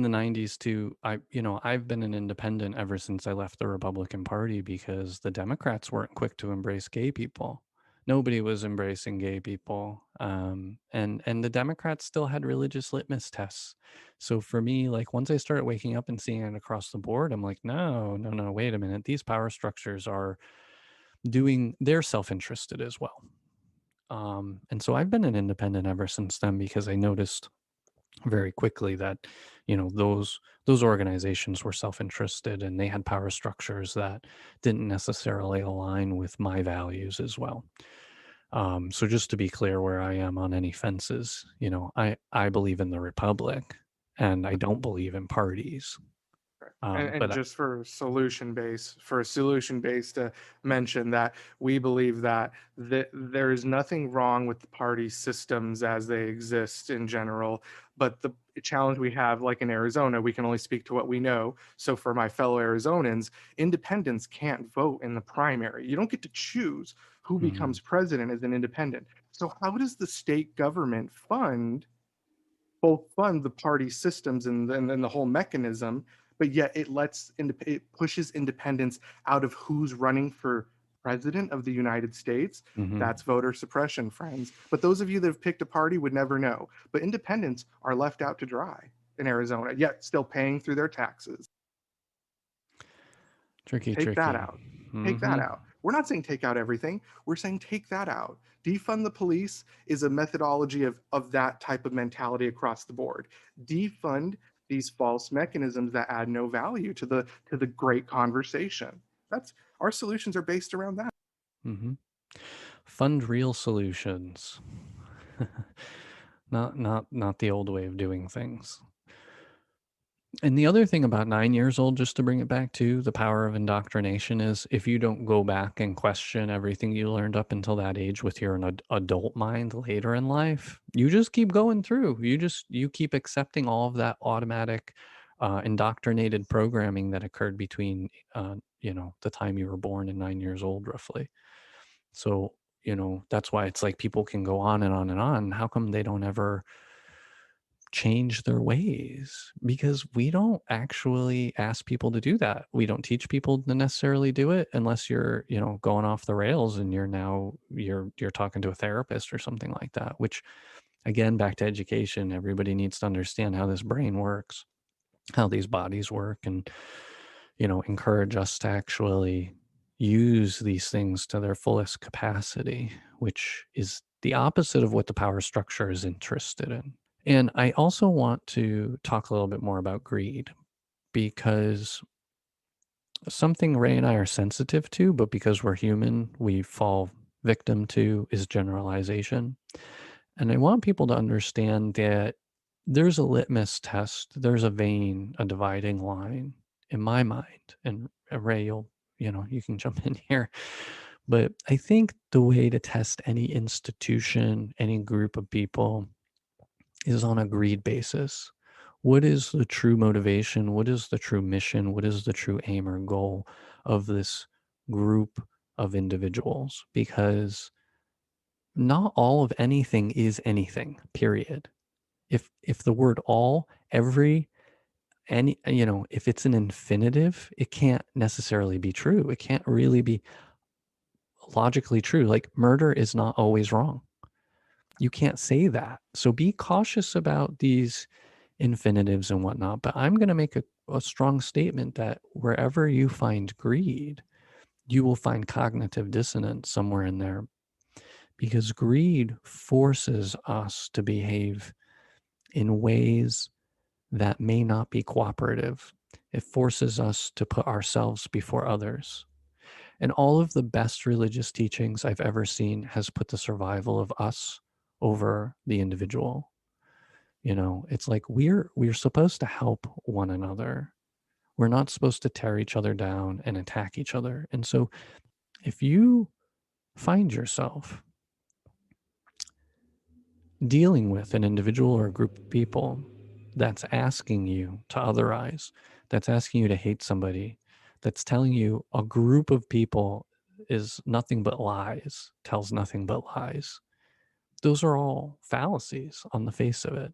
the 90s too. I've been an independent ever since I left the Republican Party, because the Democrats weren't quick to embrace gay people. Nobody was embracing gay people, and the Democrats still had religious litmus tests. So for me, like, once I started waking up and seeing it across the board, I'm like, no, no, no, wait a minute, these power structures are they're self-interested as well. And so I've been an independent ever since then, because I noticed very quickly that, those organizations were self-interested, and they had power structures that didn't necessarily align with my values as well. So just to be clear where I am on any fences, I believe in the republic, and I don't believe in parties. Right. Um, And but I, just for solution based to mention that we believe that there is nothing wrong with the party systems as they exist in general, but the challenge we have, like in Arizona, we can only speak to what we know. So for my fellow Arizonans, independents can't vote in the primary. You don't get to choose who Mhm, becomes president as an independent. So how does the state government fund the party systems and the whole mechanism, but yet it pushes independence out of who's running for president of the United States? mhm. That's voter suppression, friends. But those of you that have picked a party would never know. But independents are left out to dry in Arizona, yet still paying through their taxes. Tricky, Take that tricky. out. Take that Hmm. out. We're not saying take out everything. We're saying take that out. Defund the police is a methodology of that type of mentality across the board. Defund these false mechanisms that add no value to the great conversation. That's our solutions are based around that. Hmm. Fund real solutions. Not the old way of doing things. And the other thing about 9 years old, just to bring it back to the power of indoctrination, is if you don't go back and question everything you learned up until that age with your adult mind later in life, you just keep going through. You keep accepting all of that automatic, indoctrinated programming that occurred between, the time you were born and 9 years old, roughly. So, that's why it's like people can go on and on and on. How come they don't ever change their ways? Because we don't actually ask people to do that. We don't teach people to necessarily do it, unless you're, going off the rails and you're talking to a therapist or something like that, which, again, back to education, everybody needs to understand how this brain works, how these bodies work, and, encourage us to actually use these things to their fullest capacity, which is the opposite of what the power structure is interested in. And I also want to talk a little bit more about greed, because something Ray and I are sensitive to, but because we're human, we fall victim to, is generalization. And I want people to understand that there's a litmus test, there's a vein, a dividing line in my mind. And Ray, you can jump in here. But I think the way to test any institution, any group of people, is on a greed basis. What is the true motivation? What is the true mission? What is the true aim or goal of this group of individuals? Because not all of anything is anything, period. If the word all, every, any, if it's an infinitive, it can't necessarily be true. It can't really be logically true. Like, murder is not always wrong. You can't say that. So be cautious about these infinitives and whatnot. But I'm going to make a strong statement that wherever you find greed, you will find cognitive dissonance somewhere in there, because greed forces us to behave in ways that may not be cooperative. It forces us to put ourselves before others. And all of the best religious teachings I've ever seen has put the survival of us over the individual. It's like we're supposed to help one another. We're not supposed to tear each other down and attack each other. And so if you find yourself dealing with an individual or a group of people that's asking you to otherize, that's asking you to hate somebody, that's telling you a group of people is nothing but lies, tells nothing but lies, Those are all fallacies on the face of it.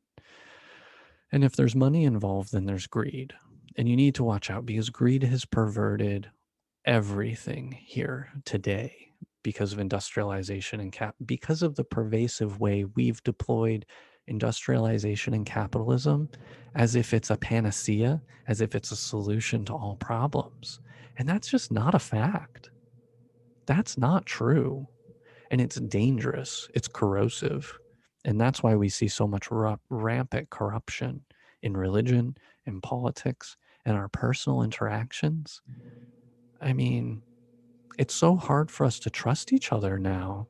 And if there's money involved, then there's greed. And you need to watch out because greed has perverted everything here today because of industrialization and because of the pervasive way we've deployed industrialization and capitalism as if it's a panacea, as if it's a solution to all problems. And that's just not a fact. That's not true. And it's dangerous. It's corrosive. And that's why we see so much rampant corruption in religion, in politics, and our personal interactions. I mean, it's so hard for us to trust each other now.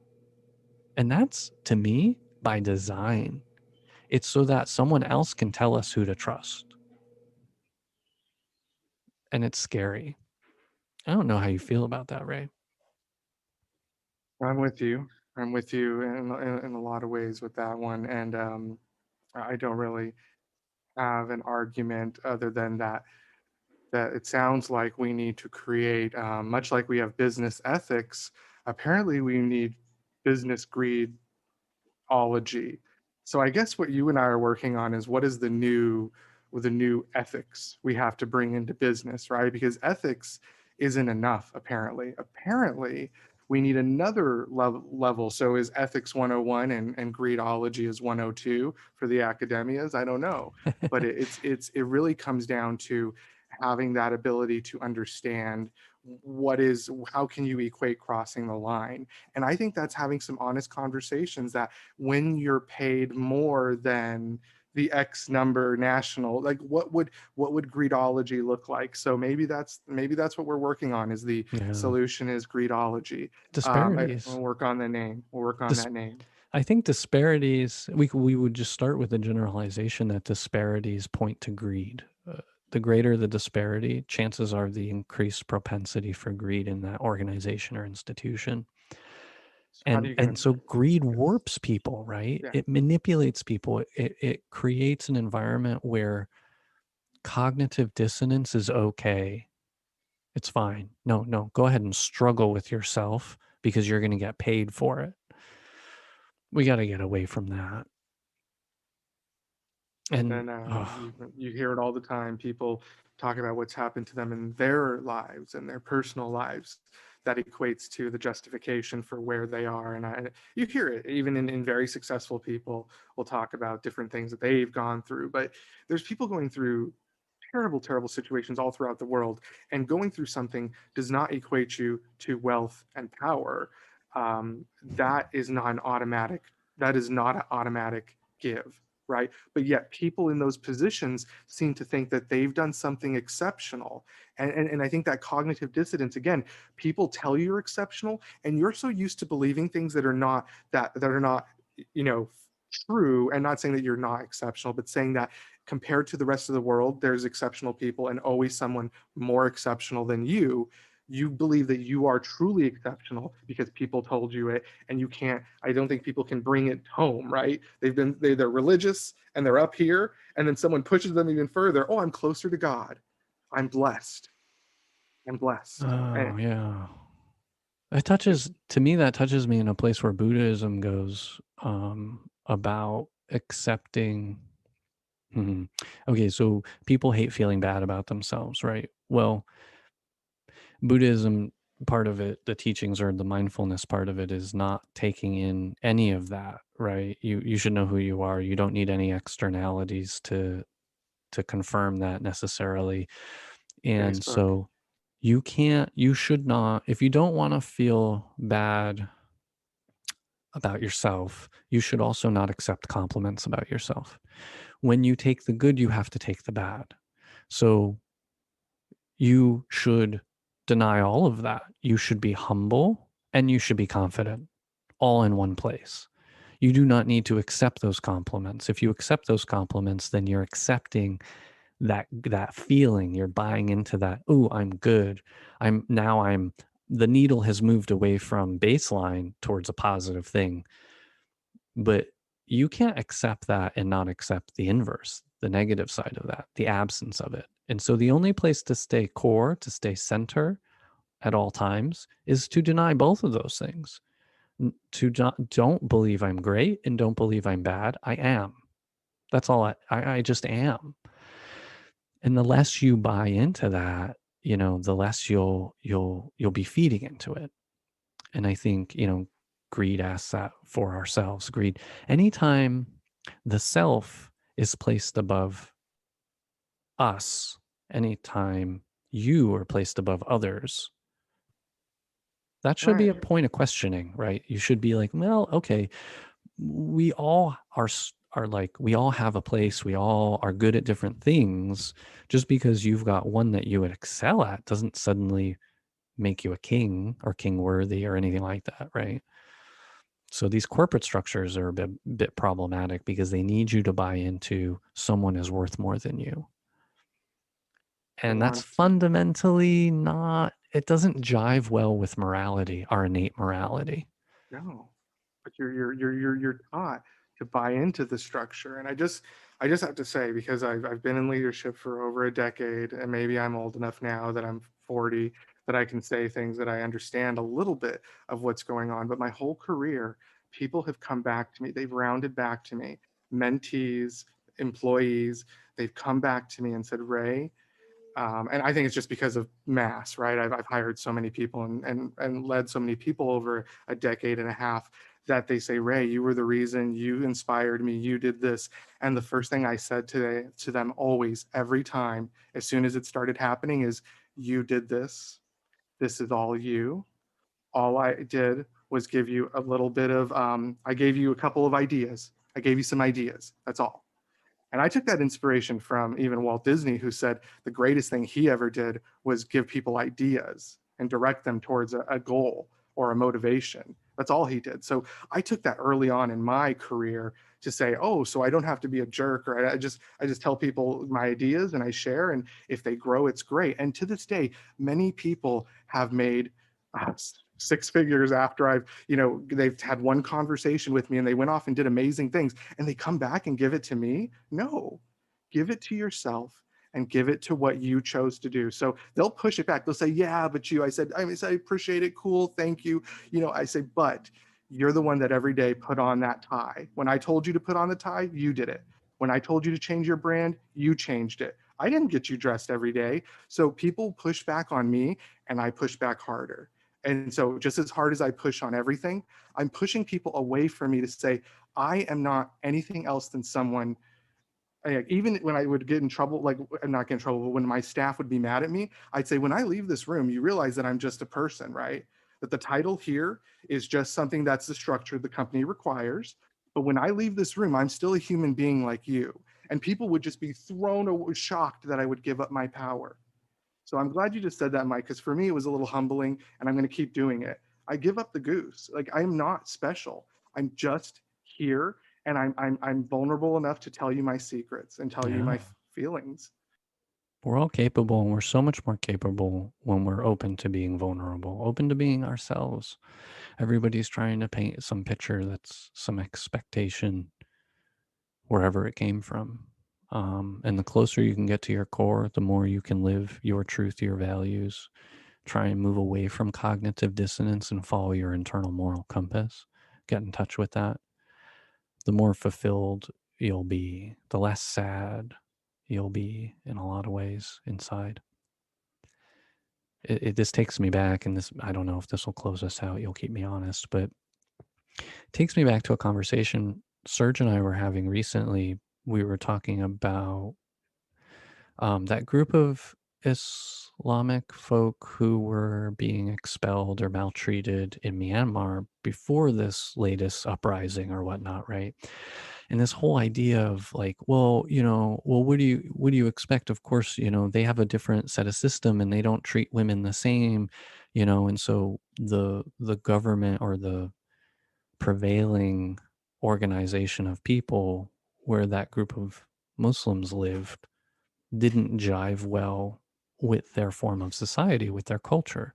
And that's, to me, by design. It's so that someone else can tell us who to trust. And it's scary. I don't know how you feel about that, Ray. I'm with you. I'm with you in a lot of ways with that one. And I don't really have an argument other than that it sounds like we need to create, much like we have business ethics, apparently we need business greedology. So I guess what you and I are working on is what is the new ethics we have to bring into business, right? Because ethics isn't enough, apparently. Apparently, we need another level. So is ethics 101 and greedology is 102 for the academias? I don't know. But it really comes down to having that ability to understand how can you equate crossing the line. And I think that's having some honest conversations that when you're paid more than the X number national, like what would greedology look like? So maybe that's what we're working on, is the solution is greedology. Disparities. We'll work on the name. We'll work on that name. I think disparities, we would just start with a generalization that disparities point to greed. The greater the disparity, chances are the increased propensity for greed in that organization or institution. And so greed warps people, right? Yeah. It manipulates people. It creates an environment where cognitive dissonance is okay. It's fine. No, go ahead and struggle with yourself because you're going to get paid for it. We got to get away from that. And you hear it all the time. People talk about what's happened to them in their lives and their personal lives. That equates to the justification for where they are. And you hear it even in very successful people will talk about different things that they've gone through. But there's people going through terrible, terrible situations all throughout the world. And going through something does not equate you to wealth and power. That is not an automatic give, right? But yet people in those positions seem to think that they've done something exceptional. And I think that cognitive dissonance, again, people tell you're exceptional and you're so used to believing things that are not true, and not saying that you're not exceptional, but saying that compared to the rest of the world, there's exceptional people and always someone more exceptional than you. You believe that you are truly exceptional because people told you it, and you can't. I don't think people can bring it home, right? They're religious and they're up here, and then someone pushes them even further. Oh, I'm closer to God. I'm blessed. Oh, yeah. That touches me in a place where Buddhism goes about accepting. Okay, so people hate feeling bad about themselves, right? Well, Buddhism, part of it, the teachings or the mindfulness part of it, is not taking in any of that, right? You should know who you are. You don't need any externalities to confirm that necessarily. And so you should not, if you don't want to feel bad about yourself, you should also not accept compliments about yourself. When you take the good, you have to take the bad. So you should deny all of that. You should be humble and you should be confident, all in one place. You do not need to accept those compliments. If you accept those compliments, then you're accepting that feeling. You're buying into that. Oh, I'm good. The needle has moved away from baseline towards a positive thing. But you can't accept that and not accept the inverse, the negative side of that, the absence of it. And so the only place to stay core, to stay center at all times, is to deny both of those things. don't believe I'm great and don't believe I'm bad. I am. That's all. I just am. And the less you buy into that, the less you'll be feeding into it. And I think, greed asks that for ourselves. Greed. Anytime the self is placed above us, anytime you are placed above others, that should be a Right. point of questioning, right? You should be like, well, okay, we all are like, we all have a place. We all are good at different things. Just because you've got one that you would excel at doesn't suddenly make you a king or king worthy or anything like that, right? So these corporate structures are a bit problematic because they need you to buy into someone is worth more than you. They And that's want to, fundamentally not, it doesn't jive well with morality, our innate morality. no, but you're taught to buy into the structure. And I just have to say, because I've been in leadership for over a decade, and maybe I'm old enough now that I'm 40 that I can say things that I understand a little bit of what's going on. But my whole career, people have come back to me. They've rounded back to me, mentees, employees. They've come back to me and said, Ray, and I think it's just because of mass, right? I've hired so many people and led so many people over a decade and a half that they say, Ray, you were the reason, you inspired me, you did this. And the first thing I said to them always, every time, as soon as it started happening, is, you did this. This is all you. All I did was give you a little bit of, I gave you a couple of ideas. I gave you some ideas. That's all. And I took that inspiration from even Walt Disney, who said the greatest thing he ever did was give people ideas and direct them towards a goal or a motivation. That's all he did. So I took that early on in my career to say, oh, so I don't have to be a jerk, or I just tell people my ideas and I share, and if they grow, it's great. And to this day, many people have made six figures after they've had one conversation with me and they went off and did amazing things, and they come back and give it to me. No, give it to yourself and give it to what you chose to do. So they'll push it back. They'll say, yeah, but you, I appreciate it. Cool. Thank you. I say, but you're the one that every day put on that tie. When I told you to put on the tie, you did it. When I told you to change your brand, you changed it. I didn't get you dressed every day. So people push back on me and I push back harder. And so just as hard as I push on everything, I'm pushing people away from me to say, I am not anything else than someone. Even when I would get in trouble, like not get in trouble, but when my staff would be mad at me, I'd say, when I leave this room, you realize that I'm just a person, right? That the title here is just something that's the structure the company requires. But when I leave this room, I'm still a human being like you. And people would just be shocked that I would give up my power. So I'm glad you just said that, Mike, because for me, it was a little humbling, and I'm going to keep doing it. I give up the goose. Like, I'm not special. I'm just here, and I'm vulnerable enough to tell you my secrets and tell you Yeah. my feelings. We're all capable, and we're so much more capable when we're open to being vulnerable, open to being ourselves. Everybody's trying to paint some picture that's some expectation wherever it came from. And the closer you can get to your core, the more you can live your truth, your values. Try and move away from cognitive dissonance and follow your internal moral compass. Get in touch with that. The more fulfilled you'll be, the less sad you'll be in a lot of ways inside. This takes me back, and this, I don't know if this will close us out. You'll keep me honest, but it takes me back to a conversation Serge and I were having recently. We were talking about that group of Islamic folk who were being expelled or maltreated in Myanmar before this latest uprising or whatnot, right? And this whole idea of like, well, what do you expect? Of course, they have a different set of system and they don't treat women the same, and so the government or the prevailing organization of people where that group of Muslims lived didn't jive well with their form of society, with their culture.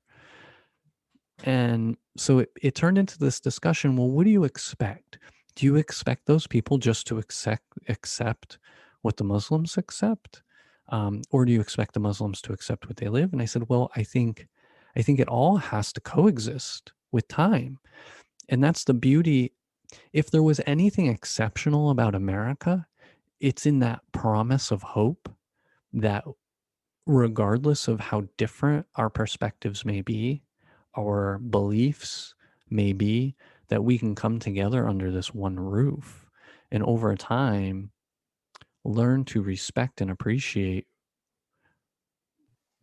And so it turned into this discussion. Well, what do you expect? Do you expect those people just to accept what the Muslims accept? Or do you expect the Muslims to accept what they live? And I said, well, I think it all has to coexist with time. And that's the beauty. If there was anything exceptional about America, it's in that promise of hope that regardless of how different our perspectives may be, our beliefs may be, that we can come together under this one roof and over time learn to respect and appreciate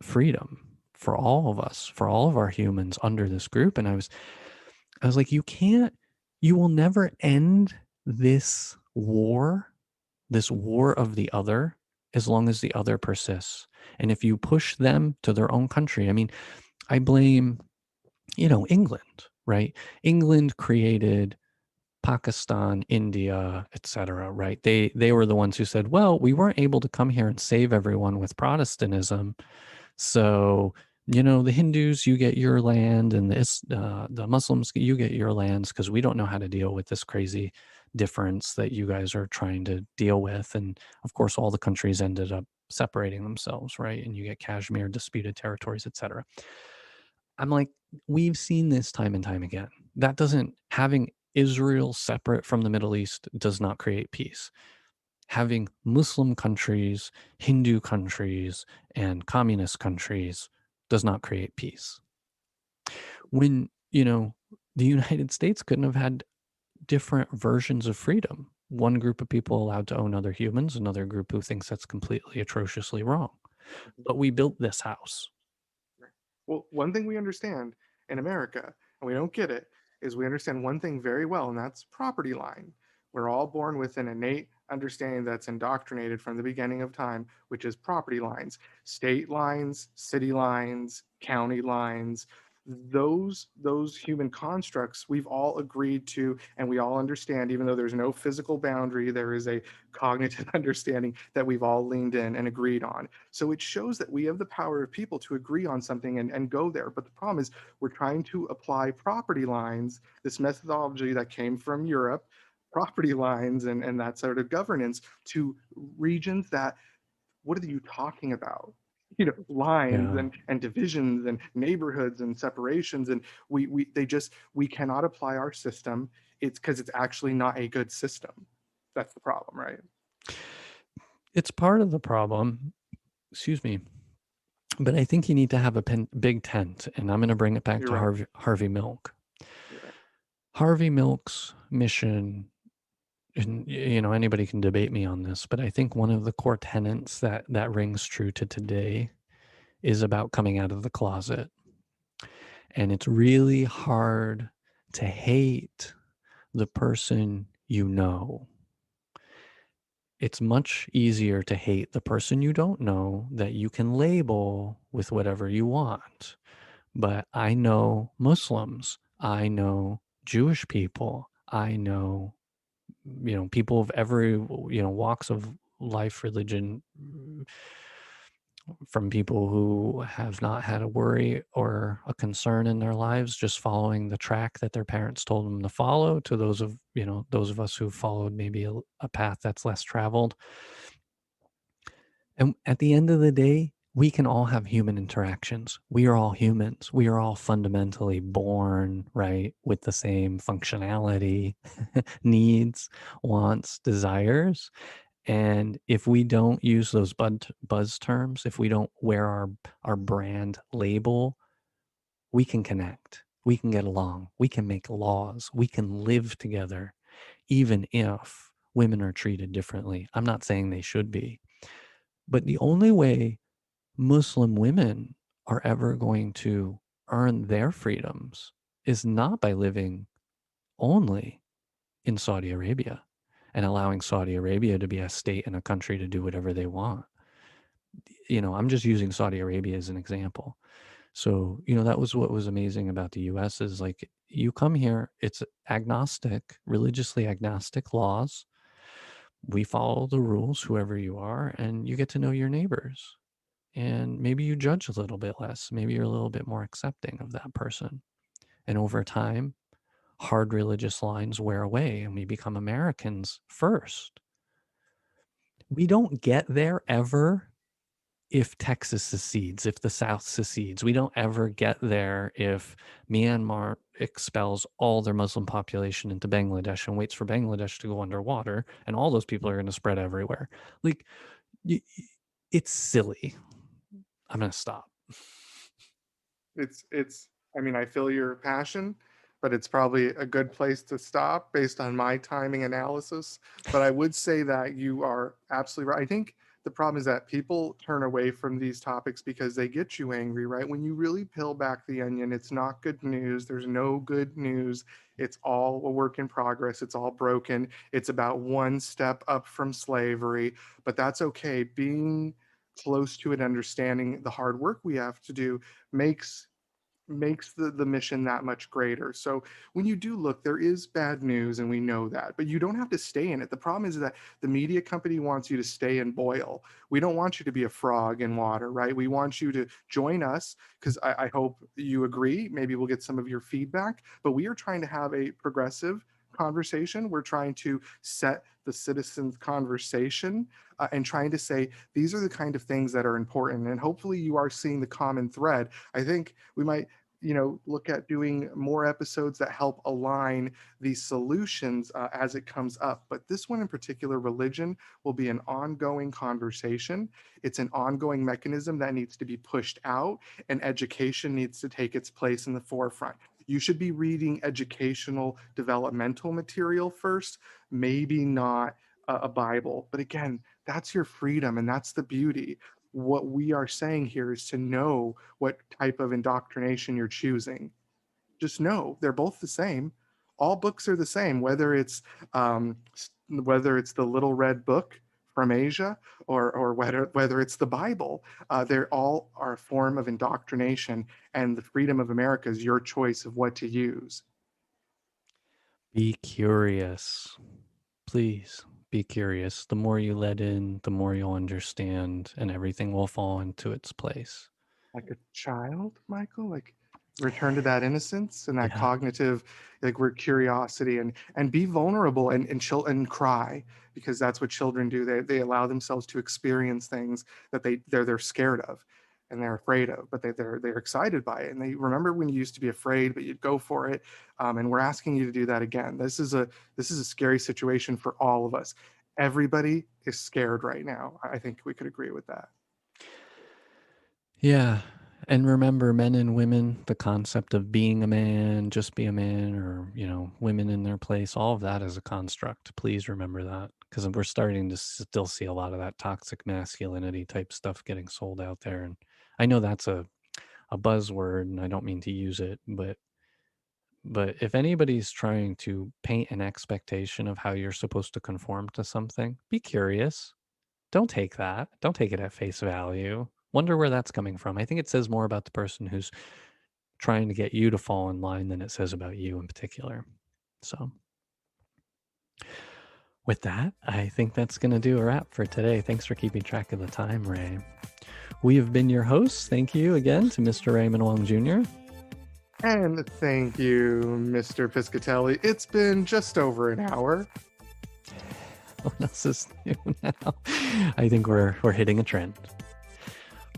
freedom for all of us, for all of our humans under this group. And I was like, you will never end this war of the other, as long as the other persists. And if you push them to their own country, I mean, I blame, England, right? England created Pakistan, India, etc., right? They were the ones who said, well, we weren't able to come here and save everyone with Protestantism. So, the Hindus, you get your land, and the Muslims, you get your lands, because we don't know how to deal with this crazy difference that you guys are trying to deal with. And of course, all the countries ended up separating themselves, right? And you get Kashmir, disputed territories, etc. I'm like, we've seen this time and time again. That doesn't, having Israel separate from the Middle East does not create peace. Having Muslim countries, Hindu countries, and communist countries does not create peace. When, the United States couldn't have had different versions of freedom. One group of people allowed to own other humans, another group who thinks that's completely atrociously wrong. But we built this house. Well, one thing we understand in America, and we don't get it, is we understand one thing very well, and that's property line. We're all born with an innate understanding that's indoctrinated from the beginning of time, which is property lines, state lines, city lines, county lines. Those human constructs we've all agreed to, and we all understand, even though there's no physical boundary, there is a cognitive understanding that we've all leaned in and agreed on. So it shows that we have the power of people to agree on something and go there. But the problem is we're trying to apply property lines, this methodology that came from Europe, property lines and that sort of governance to regions that, what are you talking about? Lines Yeah. and divisions and neighborhoods and separations. And we cannot apply our system. It's because it's actually not a good system. That's the problem, right? It's part of the problem. Excuse me. But I think you need to have a big tent, and I'm going to bring it back You're to right. Harvey Milk. You're right. Harvey Milk's mission, and anybody can debate me on this, but I think one of the core tenets that rings true to today is about coming out of the closet. And it's really hard to hate the person you know. It's much easier to hate the person you don't know that you can label with whatever you want. But I know Muslims, I know Jewish people, I know, people of every, walks of life, religion, from people who have not had a worry or a concern in their lives, just following the track that their parents told them to follow, to those of us who followed maybe a path that's less traveled. And at the end of the day, we can all have human interactions. We are all humans. We are all fundamentally born, right, with the same functionality, needs, wants, desires. And if we don't use those buzz terms, if we don't wear our brand label, we can connect. We can get along. We can make laws. We can live together, even if women are treated differently. I'm not saying they should be. But the only way Muslim women are ever going to earn their freedoms is not by living only in Saudi Arabia and allowing Saudi Arabia to be a state and a country to do whatever they want. I'm just using Saudi Arabia as an example. So, that was what was amazing about the US is like you come here, it's agnostic, religiously agnostic laws. We follow the rules, whoever you are, and you get to know your neighbors. And maybe you judge a little bit less. Maybe you're a little bit more accepting of that person. And over time, hard religious lines wear away and we become Americans first. We don't get there ever if Texas secedes, if the South secedes. We don't ever get there if Myanmar expels all their Muslim population into Bangladesh and waits for Bangladesh to go underwater, and all those people are going to spread everywhere. Like, it's silly. I'm going to stop. I mean, I feel your passion, but it's probably a good place to stop based on my timing analysis. But I would say that you are absolutely right. I think the problem is that people turn away from these topics because they get you angry, right? When you really peel back the onion, it's not good news. There's no good news. It's all a work in progress. It's all broken. It's about one step up from slavery, but that's okay. Being close to it, understanding the hard work we have to do makes the mission that much greater. So when you do look, there is bad news, and we know that, but you don't have to stay in it. The problem is that the media company wants you to stay and boil. We don't want you to be a frog in water, right? We want you to join us, because I hope you agree. Maybe we'll get some of your feedback, but we are trying to have a progressive conversation. We're trying to set the citizens' conversation and trying to say, these are the kind of things that are important. And hopefully you are seeing the common thread. I think we might look at doing more episodes that help align these solutions as it comes up. But this one in particular, religion, will be an ongoing conversation. It's an ongoing mechanism that needs to be pushed out, and education needs to take its place in the forefront. You should be reading educational developmental material first, maybe not a Bible. But again, that's your freedom, and that's the beauty. What we are saying here is to know what type of indoctrination you're choosing. Just know they're both the same. All books are the same, whether it's the little red book from Asia, or whether it's the Bible. They're all are a form of indoctrination, and the freedom of America is your choice of what to use. Be curious. Please be curious. The more you let in, the more you'll understand, and everything will fall into its place. Like a child, Michael, like return to that innocence and that Yeah. cognitive, like, we're curiosity, and be vulnerable, and cry, because that's what children do. They allow themselves to experience things that they're scared of and they're afraid of, but they're excited by it. And they remember when you used to be afraid, but you'd go for it. And we're asking you to do that again. This is a scary situation for all of us. Everybody is scared right now. I think we could agree with that. Yeah. And remember, men and women, the concept of being a man, just be a man, or, women in their place, all of that is a construct. Please remember that, because we're starting to still see a lot of that toxic masculinity type stuff getting sold out there. And I know that's a buzzword, and I don't mean to use it, but if anybody's trying to paint an expectation of how you're supposed to conform to something, be curious. Don't take it at face value. Wonder where that's coming from. I think it says more about the person who's trying to get you to fall in line than it says about you in particular. So with that, I think that's going to do a wrap for today. Thanks for keeping track of the time, Ray. We have been your hosts. Thank you again to Mr. Raymond Wong Jr. And thank you, Mr. Piscatelli. It's been just over an hour. What else is new now? I think we're hitting a trend.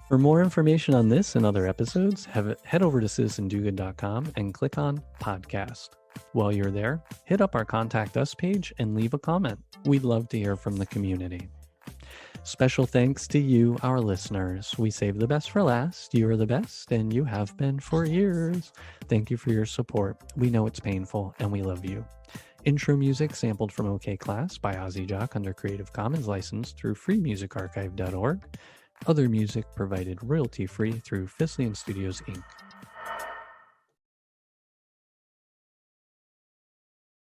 For more information on this and other episodes, head over to citizendogood.com and click on podcast. While you're there, hit up our Contact Us page and leave a comment. We'd love to hear from the community. Special thanks to you, our listeners. We save the best for last. You are the best, and you have been for years. Thank you for your support. We know it's painful, and we love you. Intro music sampled from OK Class by Ozzy Jock under Creative Commons license through freemusicarchive.org. Other music provided royalty-free through Fislian Studios, Inc.